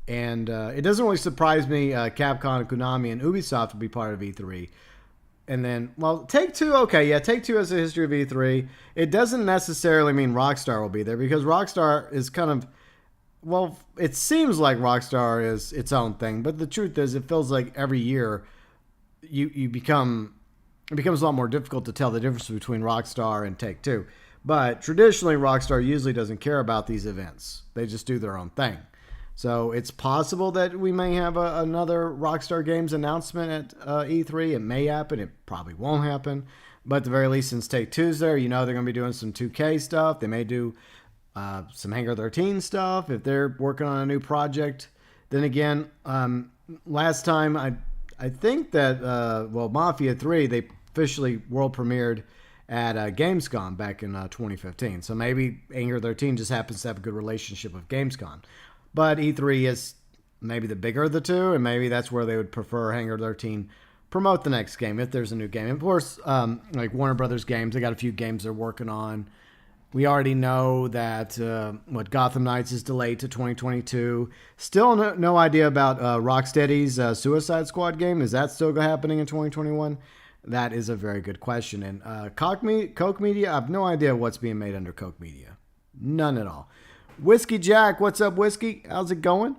And it doesn't really surprise me Capcom, Konami, and Ubisoft will be part of E3. And then, well, Take-Two, okay, yeah, Take-Two has a history of E3. It doesn't necessarily mean Rockstar will be there because Rockstar is kind of, well, it seems like Rockstar is its own thing, but the truth is it feels like every year it becomes a lot more difficult to tell the difference between Rockstar and Take-Two. But traditionally, Rockstar usually doesn't care about these events. They just do their own thing. So it's possible that we may have another Rockstar Games announcement at E3. It may happen. It probably won't happen. But at the very least, since Take-Two's there, you know they're going to be doing some 2K stuff. They may do some Hangar 13 stuff if they're working on a new project. Then again, last time I think that, Mafia 3, they officially world premiered at Gamescom back in 2015. So maybe Hangar 13 just happens to have a good relationship with Gamescom. But E3 is maybe the bigger of the two, and maybe that's where they would prefer Hangar 13 promote the next game if there's a new game. Of course, like Warner Brothers games, they got a few games they're working on. We already know that Gotham Knights is delayed to 2022. Still no idea about Rocksteady's Suicide Squad game. Is that still happening in 2021? That is a very good question. And Koch Media, I have no idea what's being made under Koch Media. None at all. Whiskey Jack, what's up, Whiskey? How's it going?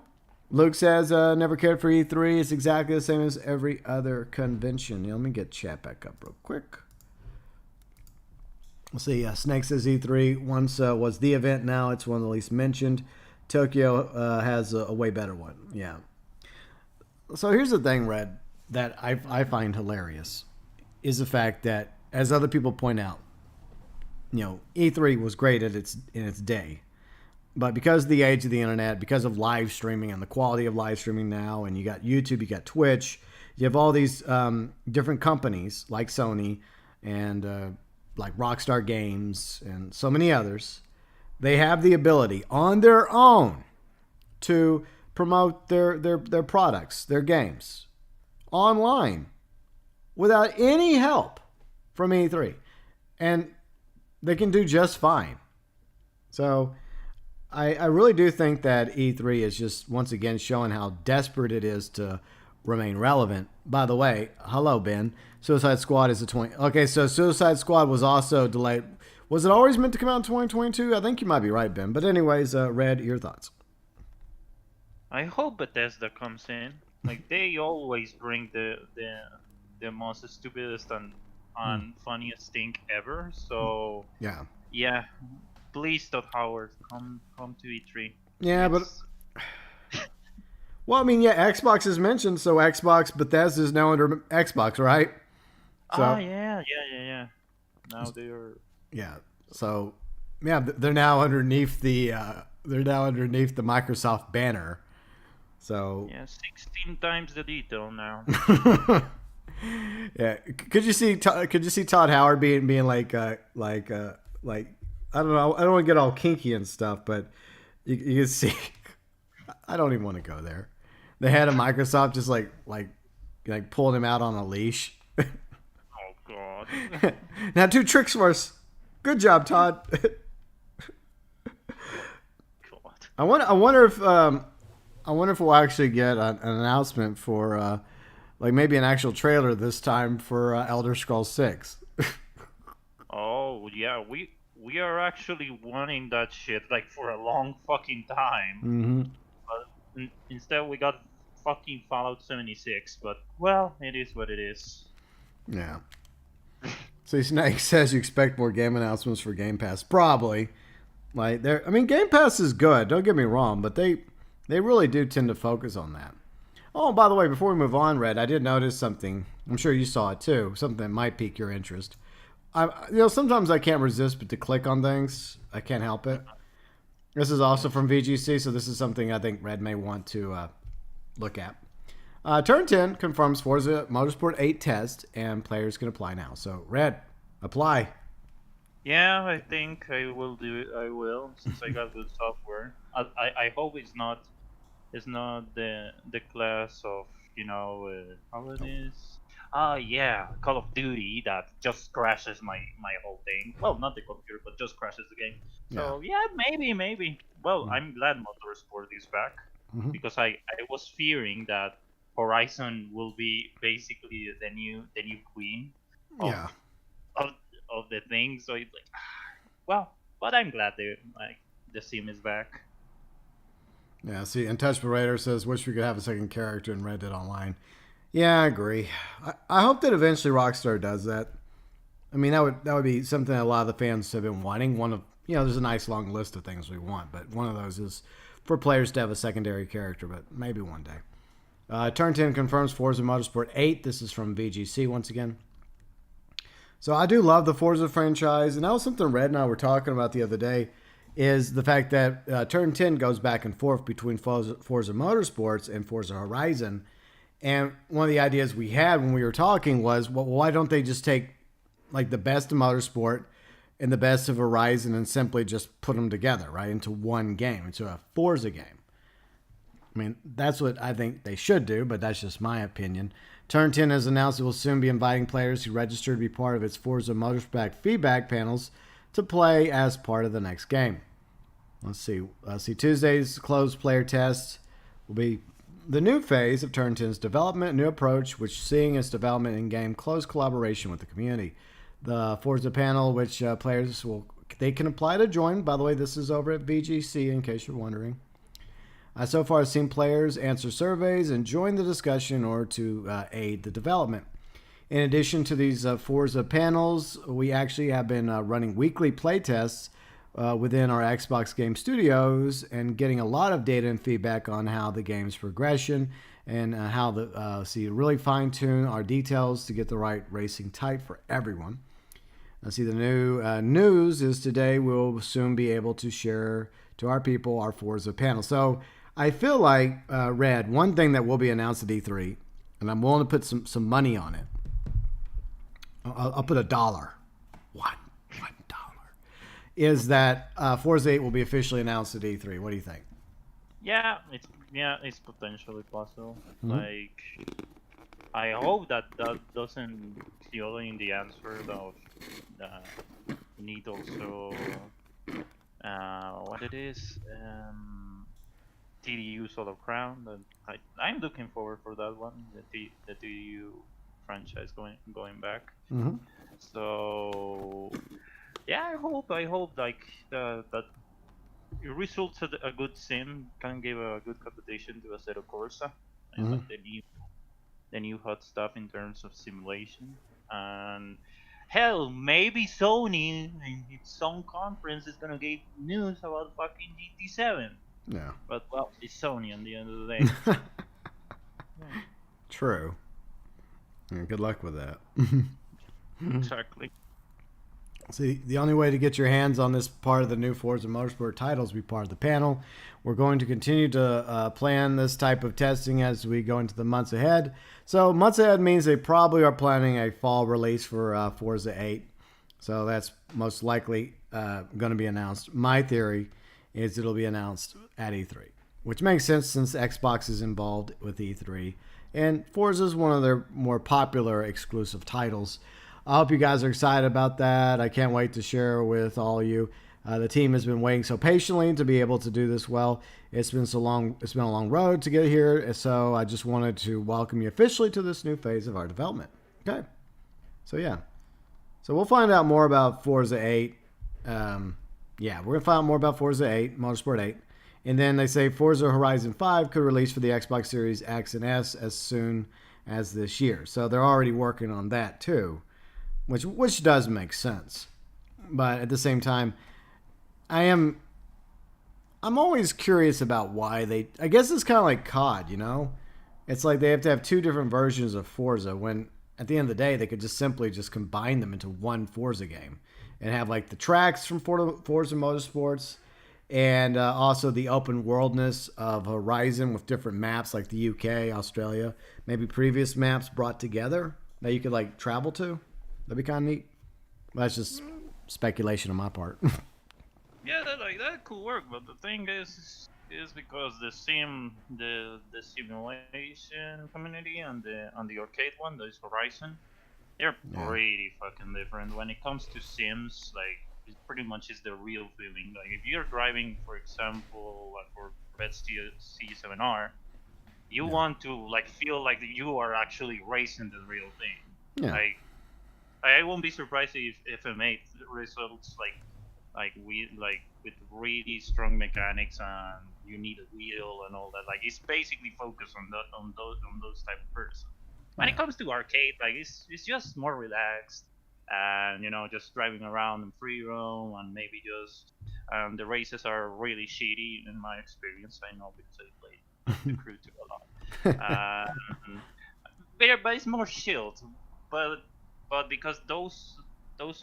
Luke says, never cared for E3. It's exactly the same as every other convention. Yeah, let me get chat back up real quick. We'll see. Snake says E3 once was the event. Now it's one of the least mentioned. Tokyo has a way better one. Yeah. So here's the thing, Red, that I find hilarious is the fact that, as other people point out, E3 was great in its day. But because of the age of the internet, because of live streaming and the quality of live streaming now, and you got YouTube, you got Twitch, you have all these different companies like Sony and like Rockstar Games and so many others, they have the ability on their own to promote their products, their games online without any help from E3. And they can do just fine. So I really do think that E3 is just once again showing how desperate it is to remain relevant. By the way, hello, Ben. Suicide Squad is a 20. Okay, so Suicide Squad was also delayed. Was it always meant to come out in 2022? I think you might be right, Ben. But anyways, Red, your thoughts. I hope Bethesda comes in. Like, they always bring the most stupidest and funniest thing ever. So yeah. Please, Todd Howard, come to E3. Yeah, but well, I mean, yeah, Xbox is mentioned, so Xbox Bethesda is now under Xbox, right? So, yeah. Now they're So yeah, they're now underneath the Microsoft banner. So 16 times the detail now. Yeah, could you see Todd Howard being like I don't know, I don't want to get all kinky and stuff, but you can see I don't even want to go there. The head of Microsoft just like pulling him out on a leash. Oh God! Now 2 tricks for us. Good job, Todd. God. I wonder if we'll actually get an announcement for like maybe an actual trailer this time for Elder Scrolls 6. Oh yeah, we are actually wanting that shit like for a long fucking time. Mm-hmm. But instead we got fucking Fallout 76. But well, it is what it is. Yeah. See, Snake says you expect more game announcements for Game Pass. Probably. Like Game Pass is good. Don't get me wrong, but they really do tend to focus on that. Oh, by the way, before we move on, Red, I did notice something. I'm sure you saw it too. Something that might pique your interest. Sometimes I can't resist but to click on things. I can't help it. This is also from VGC, so this is something I think Red may want to look at. Turn 10 confirms Forza Motorsport 8 test, and players can apply now. So, Red, apply. Yeah, I think I will do it. I will, since I got good software. I hope it's not the class of how it is. Yeah, Call of Duty that just crashes my whole thing. Well, not the computer, but just crashes the game. So yeah, maybe. Well, I'm glad Motorsport is back because I was fearing that Horizon will be basically the new queen of the thing. So it's like, well, but I'm glad the sim is back. Yeah, see, Untouchable Raider says, wish we could have a second character in Red Dead Online. Yeah, I agree. I hope that eventually Rockstar does that. I mean, that would be something that a lot of the fans have been wanting. One of there's a nice long list of things we want, but one of those is for players to have a secondary character, but maybe one day. Turn 10 confirms Forza Motorsport 8. This is from VGC once again. So I do love the Forza franchise, and that was something Red and I were talking about the other day, is the fact that Turn 10 goes back and forth between Forza Motorsports and Forza Horizon. And one of the ideas we had when we were talking was, well, why don't they just take like the best of Motorsport and the best of Horizon and simply just put them together, right, into one game, into a Forza game? I mean, that's what I think they should do, but that's just my opinion. Turn 10 has announced it will soon be inviting players who register to be part of its Forza Motorsport feedback panels to play as part of the next game. Let's see. Tuesday's closed player test will be the new phase of Turn 10's development, new approach, which seeing its development in-game close collaboration with the community. The Forza panel, which players they can apply to join. By the way, this is over at VGC, in case you're wondering. So far, I've seen players answer surveys and join the discussion in order to aid the development. In addition to these Forza panels, we actually have been running weekly playtests within our Xbox Game Studios and getting a lot of data and feedback on how the game's progression and how really fine-tune our details to get the right racing type for everyone. The new news is today we'll soon be able to share to our people our Forza panel. So I feel like, Red, one thing that will be announced at E3, and I'm willing to put some money on it. I'll put $1. is that Forza 8 will be officially announced at E3. What do you think? It's potentially possible. Like, I hope that doesn't kill in the answer of we need also what it is TDU Solar Crown. I'm looking forward for that one. The TDU franchise going back. So yeah, I hope like that it results in a good sim can give a good competition to Assetto Corsa and like the new hot stuff in terms of simulation. And hell, maybe Sony in its own conference is gonna give news about fucking GT7. Yeah. But well, it's Sony at the end of the day. True. Yeah, good luck with that. Exactly. See, the only way to get your hands on this part of the new Forza Motorsport titles be part of the panel. We're going to continue to plan this type of testing as we go into the months ahead. So months ahead means they probably are planning a fall release for Forza 8. So that's most likely going to be announced. My theory is it'll be announced at E3, which makes sense since Xbox is involved with E3. And Forza is one of their more popular exclusive titles. I hope you guys are excited about that. I can't wait to share with all of you. The team has been waiting so patiently to be able to do this well. It's been so long. It's been a long road to get here. So I just wanted to welcome you officially to this new phase of our development. Okay. So yeah. So we'll find out more about Forza 8. We're going to find out more about Forza 8, Motorsport 8. And then they say Forza Horizon 5 could release for the Xbox Series X and S as soon as this year. So they're already working on that too. Which does make sense. But at the same time, I'm always curious about why I guess it's kind of like COD, you know? It's like they have to have two different versions of Forza when at the end of the day, they could just simply just combine them into one Forza game and have like the tracks from Forza Motorsports and also the open worldness of Horizon with different maps like the UK, Australia, maybe previous maps brought together that you could like travel to. That'd be kind of neat. Well, that's just speculation on my part. Yeah, that could work, but the thing is because the simulation community and the arcade one, that is Horizon, they're pretty fucking different. When it comes to sims, like it pretty much is the real feeling. Like if you're driving, for example, like for Red C7R, you want to like feel like you are actually racing the real thing. Yeah. Like I won't be surprised if M8 results like with really strong mechanics and you need a wheel and all that. Like it's basically focused on those type of person. When it comes to arcade, like it's just more relaxed and just driving around in free roam and maybe just the races are really shitty in my experience. I know because I played the crew 2 a lot. But it's more chilled, but because those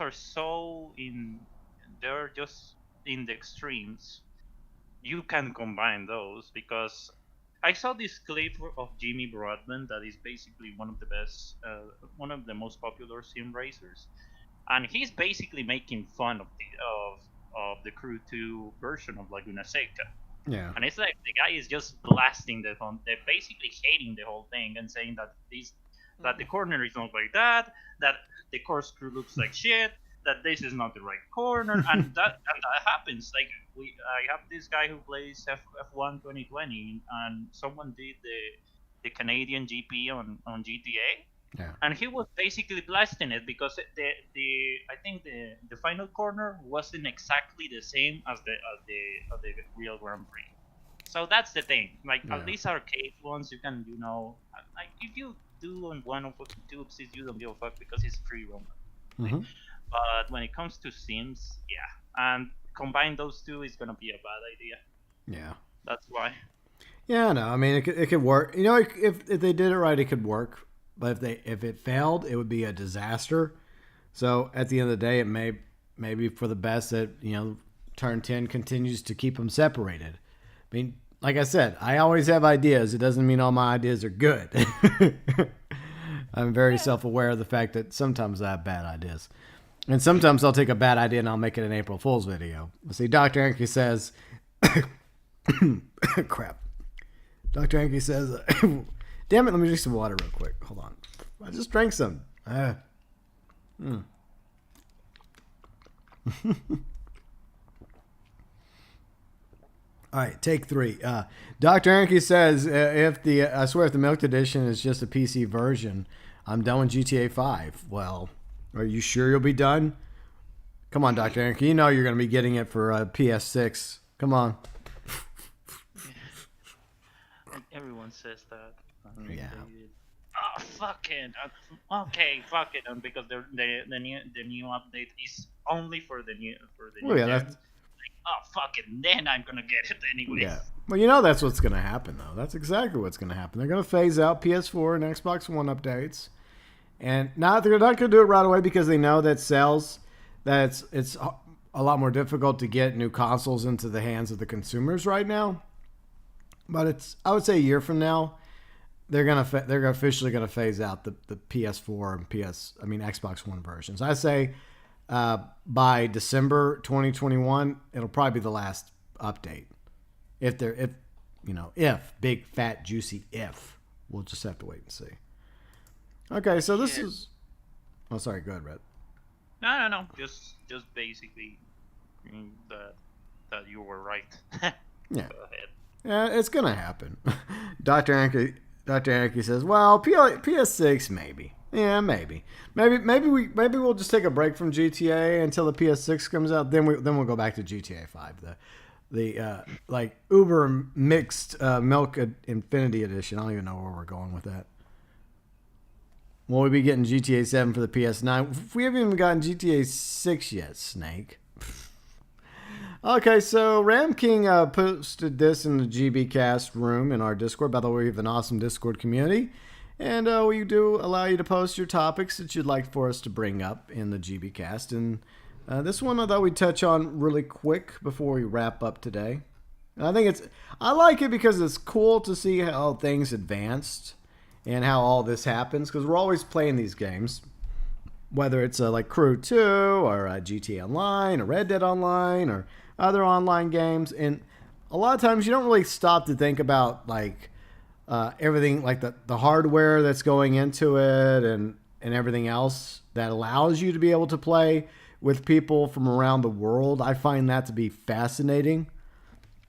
are so they're just in the extremes, you can combine those. Because I saw this clip of Jimmy Broadbent that is basically one of the best, one of the most popular sim racers, and he's basically making fun of the Crew 2 version of Laguna Seca. Yeah. And it's like the guy is just blasting they're basically hating the whole thing and saying that the corner is not like that the corkscrew looks like shit, that this is not the right corner, and that happens. Like I have this guy who plays F1 2020, and someone did the Canadian GP on GTA, and he was basically blasting it because I think the final corner wasn't exactly the same as the real Grand Prix. So that's the thing. Like at least arcade ones, you can like if you do on one of the tubes, you don't give a fuck because it's free roam. But when it comes to sims, and combine those two is gonna be a bad idea. Yeah, that's why. Yeah, no, I mean it could work. If they did it right, it could work. But if it failed, it would be a disaster. So at the end of the day, it may be for the best that Turn 10 continues to keep them separated. I mean, like I said, I always have ideas. It doesn't mean all my ideas are good. I'm very self-aware of the fact that sometimes I have bad ideas. And sometimes I'll take a bad idea and I'll make it an April Fool's video. See, Dr. Anki says, crap. Dr. Anki says, damn it, let me drink some water real quick. Hold on. I just drank some. All right, take 3. Dr. Anki says, I swear if the Milk Edition is just a PC version, I'm done with GTA 5. Well, are you sure you'll be done? Come on, Dr. Anki. You know you're going to be getting it for PS6. Come on. And everyone says that. Yeah. Oh, fuck it. Okay, fuck it. Because the new update is only for the new Yeah, gen. Oh, fuck it. Then I'm going to get it anyway. Yeah. Well, you know that's what's going to happen, though. That's exactly what's going to happen. They're going to phase out PS4 and Xbox One updates. And they're not going to do it right away because they know that it's a lot more difficult to get new consoles into the hands of the consumers right now. But I would say a year from now, they're officially going to phase out the PS4 and Xbox One versions. I say by December 2021, it'll probably be the last update. If big fat juicy if, we'll just have to wait and see. Okay, so this is. Oh, sorry. Go ahead, Red. No. Just basically that you were right. Yeah. Go ahead. Yeah, it's gonna happen. Dr. Anki says, "Well, PS6 maybe. Yeah, maybe we'll just take a break from GTA until the PS6 comes out. Then we'll go back to GTA 5, the like uber mixed Milk Infinity Edition. I don't even know where we're going with that. Will we be getting GTA 7 for the PS9? We haven't even gotten GTA 6 yet, Snake." Okay, so Ram King posted this in the GBcast room in our Discord. By the way, we have an awesome Discord community. And we do allow you to post your topics that you'd like for us to bring up in the GBcast. And this one I thought we'd touch on really quick before we wrap up today. And I like it because it's cool to see how things advanced and how all this happens. Because we're always playing these games. Whether it's like Crew 2 or GTA Online or Red Dead Online or other online games. And a lot of times you don't really stop to think about like everything, like the hardware that's going into it and everything else that allows you to be able to play with people from around the world. I find that to be fascinating.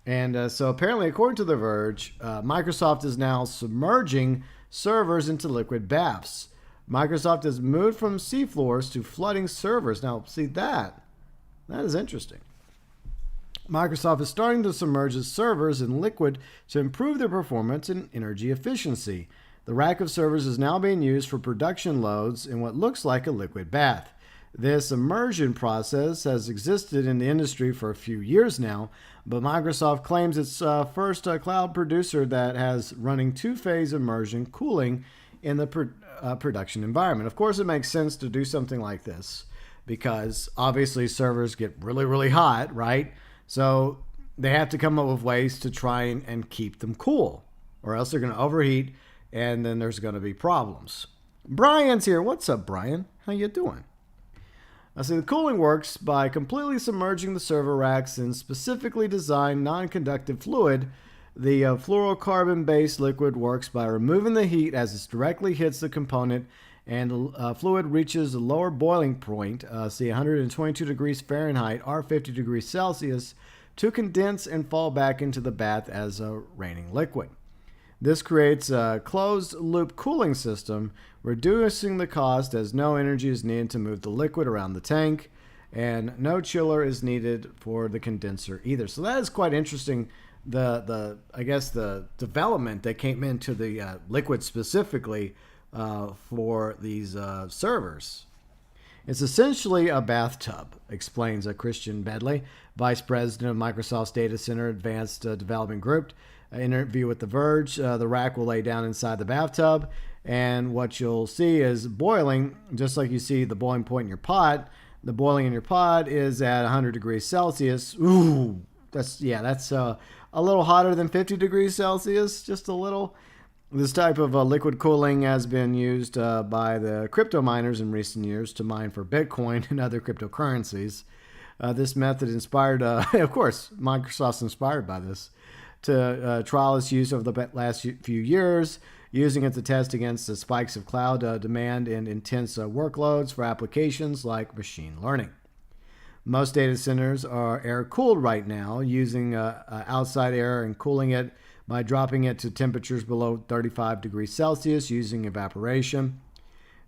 And so apparently, according to The Verge, Microsoft is now submerging servers into liquid baths. Microsoft has moved from seafloors to flooding servers. Now, see that is interesting. Microsoft is starting to submerge its servers in liquid to improve their performance and energy efficiency. The rack of servers is now being used for production loads in what looks like a liquid bath. This immersion process has existed in the industry for a few years now, but Microsoft claims it's first cloud producer that has running two-phase immersion cooling in the production environment. Of course, it makes sense to do something like this because obviously servers get really, really hot, right? So they have to come up with ways to try and keep them cool, or else they're going to overheat, and then there's going to be problems. Brian's here. What's up, Brian? How you doing? I see the cooling works by completely submerging the server racks in specifically designed non-conductive fluid. The fluorocarbon-based liquid works by removing the heat as it directly hits the component, and fluid reaches a lower boiling point, 122 degrees Fahrenheit or 50 degrees Celsius, to condense and fall back into the bath as a raining liquid. This creates a closed-loop cooling system, reducing the cost as no energy is needed to move the liquid around the tank, and no chiller is needed for the condenser either. So that is quite interesting. The development that came into the liquid specifically for these servers. It's essentially a bathtub, explains Christian Bedley, Vice President of Microsoft's Data Center Advanced Development Group. Interview with The Verge. The rack will lay down inside the bathtub, and what you'll see is boiling, just like you see the boiling point in your pot. The boiling in your pot is at 100 degrees Celsius. Ooh, that's a little hotter than 50 degrees Celsius, just a little. This type of liquid cooling has been used by the crypto miners in recent years to mine for Bitcoin and other cryptocurrencies. This method inspired, of course, Microsoft's inspired by this, to trial its use over the last few years, using it to test against the spikes of cloud demand and intense workloads for applications like machine learning. Most data centers are air-cooled right now, using outside air and cooling it by dropping it to temperatures below 35 degrees Celsius using evaporation.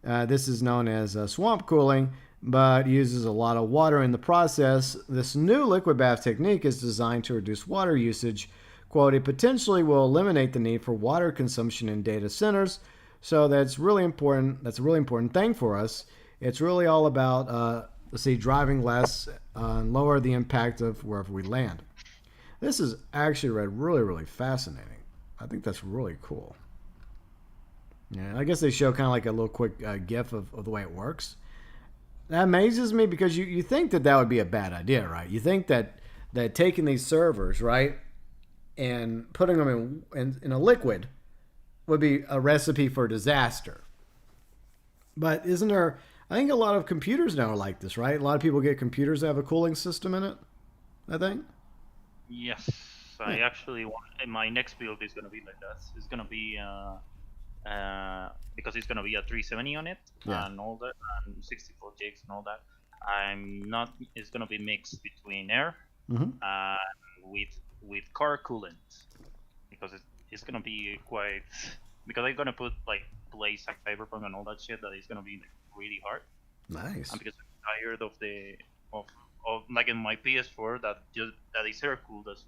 This is known as swamp cooling, but uses a lot of water in the process. This new liquid bath technique is designed to reduce water usage. Quote, it potentially will eliminate the need for water consumption in data centers. So that's really important. That's a really important thing for us. It's really all about, driving less and lower the impact of wherever we land. This is actually really, really fascinating. I think that's really cool. Yeah, I guess they show kind of like a little quick GIF of the way it works. That amazes me because you think that would be a bad idea, right? You think that taking these servers, right, and putting them in a liquid would be a recipe for disaster. But isn't there, I think a lot of computers now are like this, right? A lot of people get computers that have a cooling system in it, I think. Yes, I actually want, my next build is going to be like that. It's going to be because it's going to be a 370 on it, and all that, and 64 gigs and all that. It's going to be mixed between air with car coolant, because it's going to be quite, because I'm going to put like Blaze Cyberpunk and all that shit that is going to be like really hard. Nice. And because I'm tired of like in my PS4 that is air cooled as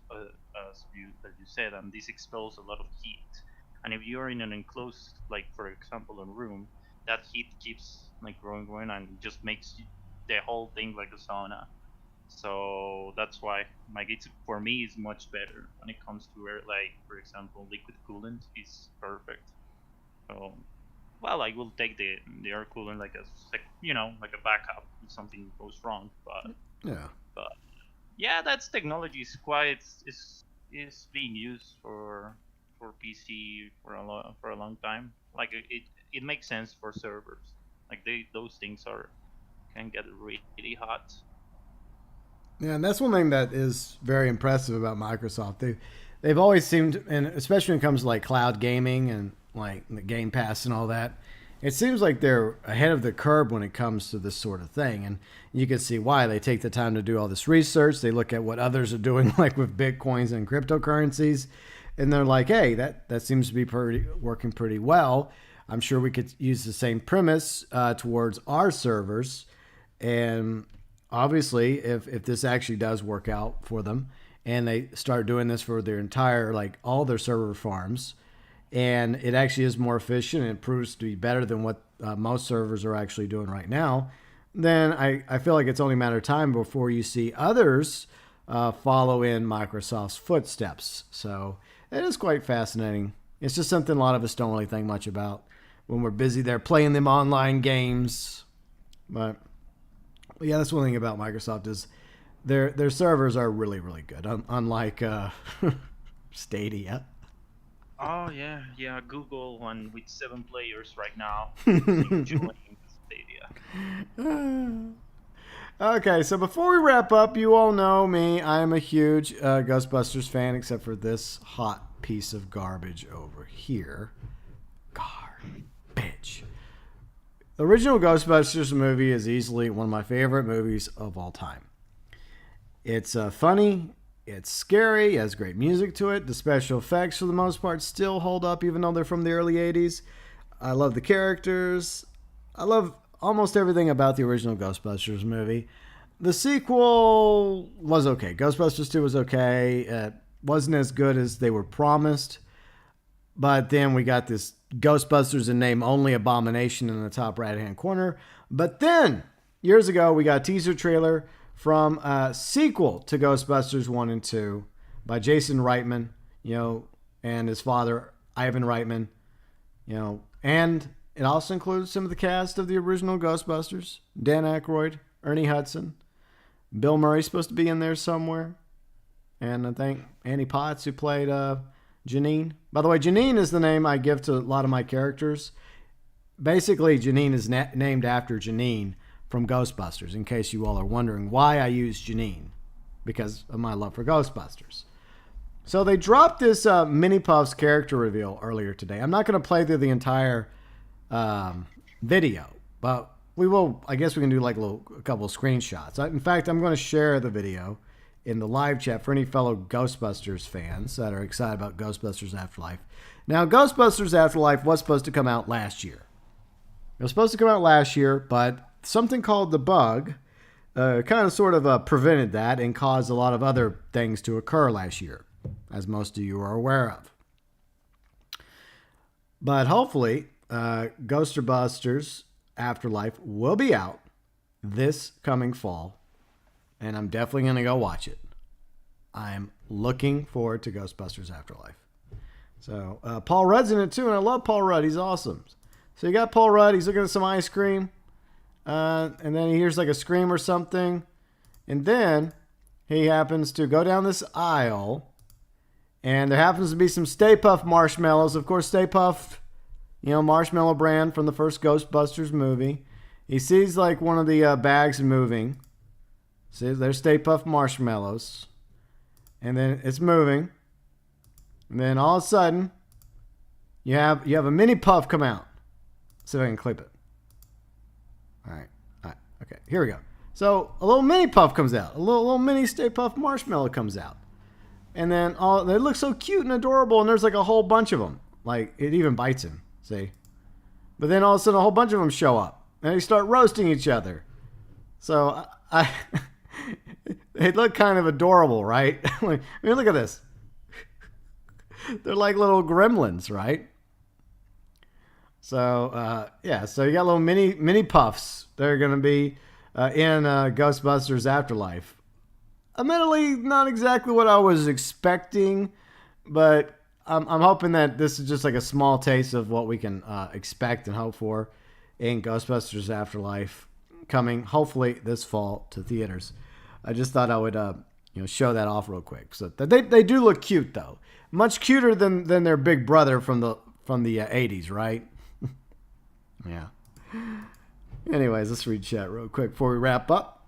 you said, and this expels a lot of heat. And if you're in an enclosed, like for example, a room, that heat keeps like growing, and just makes the whole thing like a sauna. So that's why it's, for me, is much better when it comes to air. Like for example, liquid coolant is perfect. So, well, I will take the air coolant like like a backup if something goes wrong. But yeah, that's technology is is being used for PC for a long time. Like it makes sense for servers. Like those things can get really hot. Yeah, and that's one thing that is very impressive about Microsoft. They've always seemed, and especially when it comes to like cloud gaming and like the Game Pass and all that, it seems like they're ahead of the curve when it comes to this sort of thing. And you can see why. They take the time to do all this research. They look at what others are doing, like with Bitcoins and cryptocurrencies. And they're like, hey, that seems to be working pretty well. I'm sure we could use the same premise towards our servers. And obviously, if this actually does work out for them and they start doing this for their entire, like all their server farms, and it actually is more efficient and it proves to be better than what most servers are actually doing right now, then I feel like it's only a matter of time before you see others follow in Microsoft's footsteps. So it is quite fascinating. It's just something a lot of us don't really think much about when we're busy there playing them online games. But yeah, that's one thing about Microsoft is their servers are really, really good, unlike Stadia. Oh yeah, Google one with 7 players right now enjoying Stadia. Okay, so before we wrap up, you all know me. I am a huge Ghostbusters fan, except for this hot piece of garbage over here. Garbage. The original Ghostbusters movie is easily one of my favorite movies of all time. It's funny. It's scary. It has great music to it. The special effects, for the most part, still hold up, even though they're from the early 80s. I love the characters. I love almost everything about the original Ghostbusters movie. The sequel was okay. Ghostbusters 2 was okay. It wasn't as good as they were promised. But then we got this Ghostbusters in name only abomination in the top right-hand corner. But then, years ago, we got a teaser trailer from a sequel to Ghostbusters 1 and 2 by Jason Reitman, and his father, Ivan Reitman, and it also includes some of the cast of the original Ghostbusters. Dan Aykroyd, Ernie Hudson, Bill Murray's supposed to be in there somewhere, and I think Annie Potts, who played Janine. By the way, Janine is the name I give to a lot of my characters. Basically, Janine is named after Janine from Ghostbusters, in case you all are wondering why I use Janine, because of my love for Ghostbusters. So they dropped this Mini-Pufts character reveal earlier today. I'm not going to play through the entire video, but we will. I guess we can do like a couple of screenshots. In fact, I'm going to share the video in the live chat for any fellow Ghostbusters fans that are excited about Ghostbusters Afterlife. Now, Ghostbusters Afterlife was supposed to come out last year. It was supposed to come out last year, but something called the bug kind of sort of prevented that and caused a lot of other things to occur last year, as most of you are aware of. But hopefully, Ghostbusters Afterlife will be out this coming fall, and I'm definitely going to go watch it. I'm looking forward to Ghostbusters Afterlife. So, Paul Rudd's in it too, and I love Paul Rudd. He's awesome. So you got Paul Rudd. He's looking at some ice cream, and then he hears like a scream or something, and then he happens to go down this aisle, and there happens to be some Stay Puft marshmallows. Of course, Stay Puft, marshmallow brand from the first Ghostbusters movie. He sees like one of the bags moving. See, there's Stay Puft marshmallows, and then it's moving, and then all of a sudden, you have a mini puff come out. See if I can clip it. All right. Okay. Here we go. So a little mini puff comes out. A little mini Stay Puft marshmallow comes out. And then they look so cute and adorable. And there's like a whole bunch of them. Like it even bites him. See? But then all of a sudden a whole bunch of them show up. And they start roasting each other. So they look kind of adorable, right? Like, I mean, look at this. They're like little gremlins, right? So, so you got little mini puffs. They're going to be in Ghostbusters Afterlife. Admittedly, not exactly what I was expecting, but I'm hoping that this is just like a small taste of what we can expect and hope for in Ghostbusters Afterlife coming, hopefully, this fall to theaters. I just thought I would show that off real quick. So they do look cute, though. Much cuter than their big brother from the 80s, right? Yeah. Anyways, let's read chat real quick before we wrap up.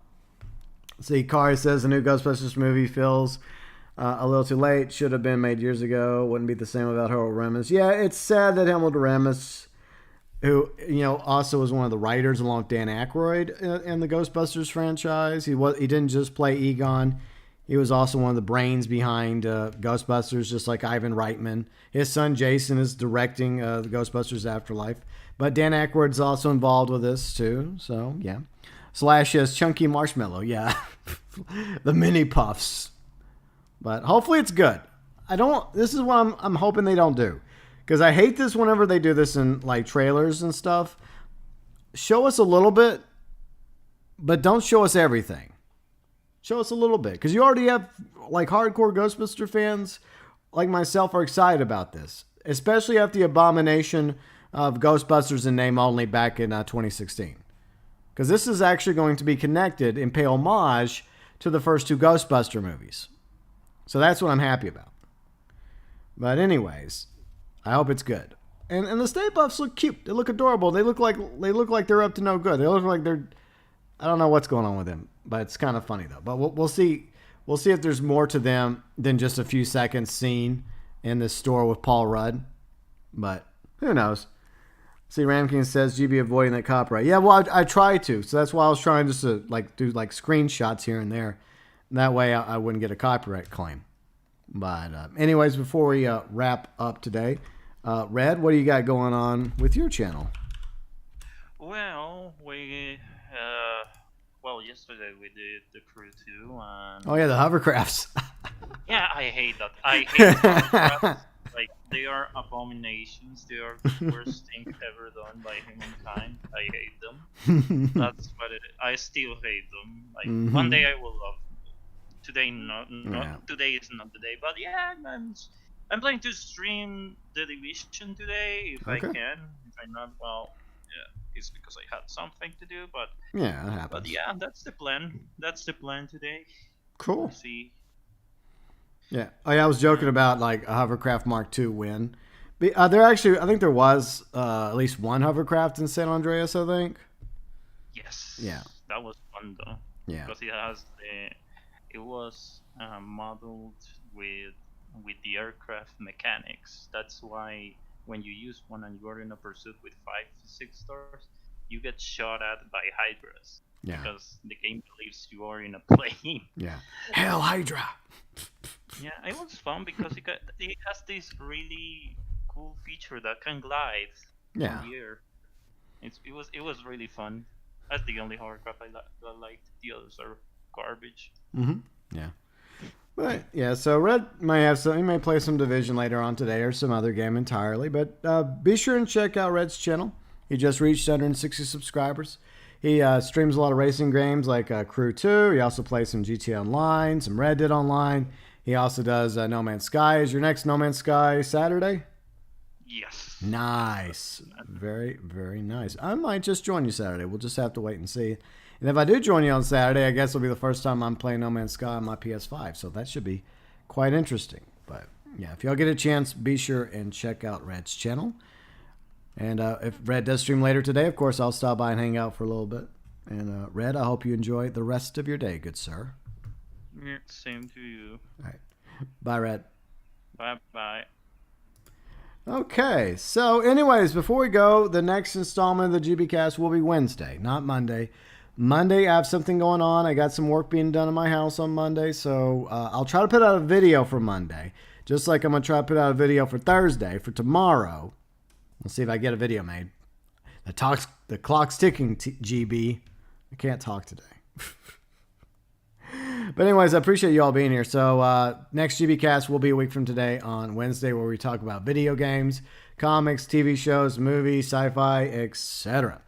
See, Hikari says the new Ghostbusters movie feels a little too late. Should have been made years ago. Wouldn't be the same without Harold Ramis. Yeah, it's sad that Harold Ramis, who also was one of the writers along with Dan Aykroyd in the Ghostbusters franchise. He didn't just play Egon. He was also one of the brains behind Ghostbusters, just like Ivan Reitman. His son Jason is directing the Ghostbusters Afterlife. But Dan Aykroyd's also involved with this, too. So, yeah. Slash says Chunky Marshmallow. Yeah. The Mini-Pufts. But hopefully it's good. This is what I'm hoping they don't do. Because I hate this whenever they do this in, like, trailers and stuff. Show us a little bit, but don't show us everything. Show us a little bit. Because you already have, like, hardcore Ghostbuster fans like myself are excited about this. Especially after the abomination of Ghostbusters in name only back in 2016. Because this is actually going to be connected and pay homage to the first two Ghostbuster movies. So that's what I'm happy about. But anyways, I hope it's good. And the Stay Puffs look cute. They look adorable. They look like they're up to no good. They look like they're, I don't know what's going on with them, but it's kind of funny though. But we'll see. We'll see if there's more to them than just a few seconds scene in this store with Paul Rudd. But who knows? See, Ramkin says GB avoiding that copyright. Yeah, well, I try to. So that's why I was trying just to do screenshots here and there. And that way I wouldn't get a copyright claim. But anyways, before we wrap up today, Red, what do you got going on with your channel? Well, yesterday we did the Crew 2. And oh, yeah, the hovercrafts. Yeah, I hate that. I hate hovercrafts. Like, they are abominations. They are the worst thing ever done by humankind. I hate them. That's what it is. I still hate them. Like, one day I will love them. Today, Today is not the day. But yeah, I'm planning to stream The Division today if I can. If I'm not, well, yeah, it's because I had something to do. But yeah, it happens. But yeah, that's the plan. That's the plan today. Cool. We'll see. Yeah. Oh yeah, I was joking about like a hovercraft Mark II win. There actually, I think there was at least one hovercraft in San Andreas. I think. Yes. Yeah. That was fun though. Yeah. Because it was modeled with the aircraft mechanics. That's why when you use one and you are in a pursuit with 5 to 6 stars, you get shot at by hydras. Yeah. Because the game believes you are in a plane. Yeah. Hell Hydra. Yeah, it was fun because it has this really cool feature that can glide Yeah. in the air. It was really fun. That's the only hovercraft I liked. The others are garbage. Mm-hmm. Yeah. But yeah, so Red may have some. He may play some Division later on today or some other game entirely. But be sure and check out Red's channel. He just reached 160 subscribers. He streams a lot of racing games like Crew 2. He also plays some GTA Online, some Red Dead Online. He also does No Man's Sky. Is your next No Man's Sky Saturday? Yes. Nice. Very, very nice. I might just join you Saturday. We'll just have to wait and see. And if I do join you on Saturday, I guess it'll be the first time I'm playing No Man's Sky on my PS5. So that should be quite interesting. But yeah, if y'all get a chance, be sure and check out Red's channel. And if Red does stream later today, of course, I'll stop by and hang out for a little bit. And Red, I hope you enjoy the rest of your day, good sir. Yeah, same to you. All right. Bye, Red. Bye-bye. Okay, so anyways, before we go, the next installment of the GBcast will be Wednesday, not Monday. Monday, I have something going on. I got some work being done in my house on Monday, so I'll try to put out a video for Monday, just like I'm going to try to put out a video for Thursday, for tomorrow. We'll see if I get a video made. The clock's ticking, GB. I can't talk today. But anyways, I appreciate you all being here. So next GBcast will be a week from today on Wednesday, where we talk about video games, comics, TV shows, movies, sci-fi, etc.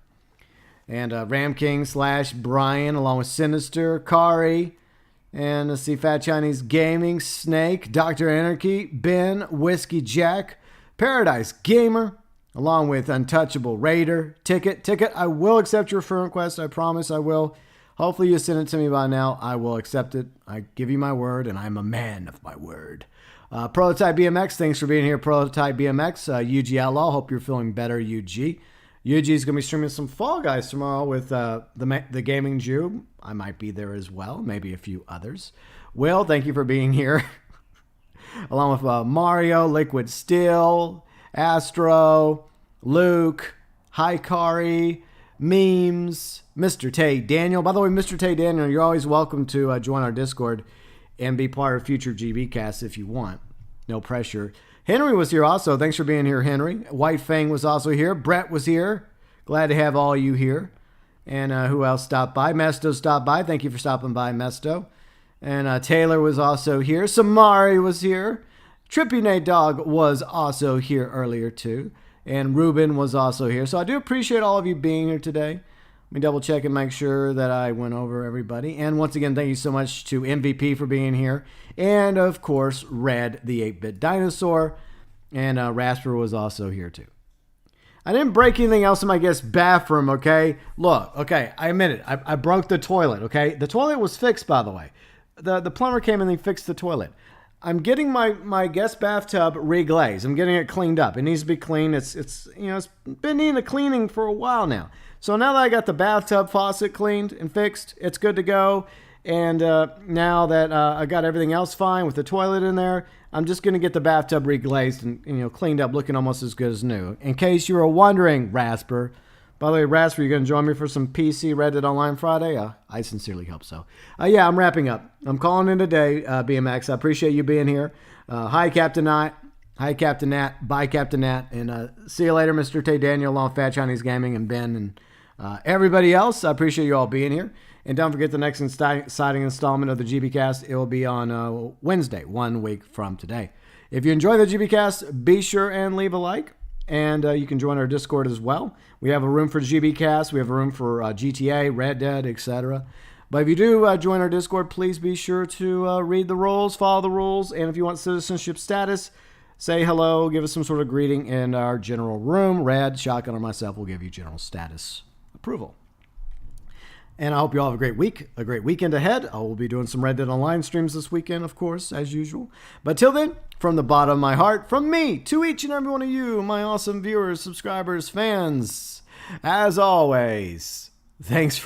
And Ram King / Brian, along with Sinister, Kari, and let's see, Fat Chinese Gaming, Snake, Dr. Anarchy, Ben, Whiskey Jack, Paradise Gamer, along with Untouchable Raider, Ticket, I will accept your friend request. I promise I will. Hopefully you sent it to me by now. I will accept it. I give you my word, and I'm a man of my word. Prototype BMX, thanks for being here, Prototype BMX. UG Outlaw, hope you're feeling better, UG. UG is going to be streaming some Fall Guys tomorrow with the Gaming Jew. I might be there as well, maybe a few others. Will, thank you for being here. Along with Mario, Liquid Steel, Astro, Luke, Hikari, Memes, Mr. Tay Daniel. By the way, Mr. Tay Daniel, you're always welcome to join our Discord and be part of future GBcasts if you want. No pressure. Henry was here also. Thanks for being here, Henry. White Fang was also here. Brett was here. Glad to have all you here. And who else stopped by? Mesto stopped by. Thank you for stopping by, Mesto. And Taylor was also here. Samari was here. Trippy Nate Dog was also here earlier too. And Ruben was also here. So I do appreciate all of you being here today. Let me double check and make sure that I went over everybody. And once again, thank you so much to MVP for being here. And of course, Red, the 8-bit dinosaur. And Rasper was also here too. I didn't break anything else in my guest bathroom, okay? Look, okay, I admit it. I broke the toilet, okay? The toilet was fixed, by the way. The plumber came and he fixed the toilet. I'm getting my guest bathtub reglazed. I'm getting it cleaned up. It needs to be cleaned. It's been needing a cleaning for a while now. So now that I got the bathtub faucet cleaned and fixed, it's good to go. And now that I got everything else fine with the toilet in there, I'm just going to get the bathtub reglazed and cleaned up, looking almost as good as new. In case you were wondering, Rasper. By the way, Rasper, you going to join me for some PC Reddit Online Friday? I sincerely hope so. Yeah, I'm wrapping up. I'm calling in today, BMX. I appreciate you being here. Hi, Captain Nat. Hi, Captain Nat. Bye, Captain Nat. And see you later, Mr. Tay Daniel, along with Fat Chinese Gaming and Ben and everybody else. I appreciate you all being here. And don't forget the next exciting installment of the GBcast. It will be on Wednesday, 1 week from today. If you enjoy the GBcast, be sure and leave a like. And you can join our Discord as well. We have a room for GBcast. We have a room for GTA, Red Dead, etc. But if you do join our Discord, please be sure to read the rules, follow the rules. And if you want citizenship status, say hello, give us some sort of greeting in our general room. Red, Shotgun, or myself will give you general status approval. And I hope you all have a great week, a great weekend ahead. I will be doing some Red Dead Online streams this weekend, of course, as usual. But till then, from the bottom of my heart, from me to each and every one of you, my awesome viewers, subscribers, fans, as always, thanks for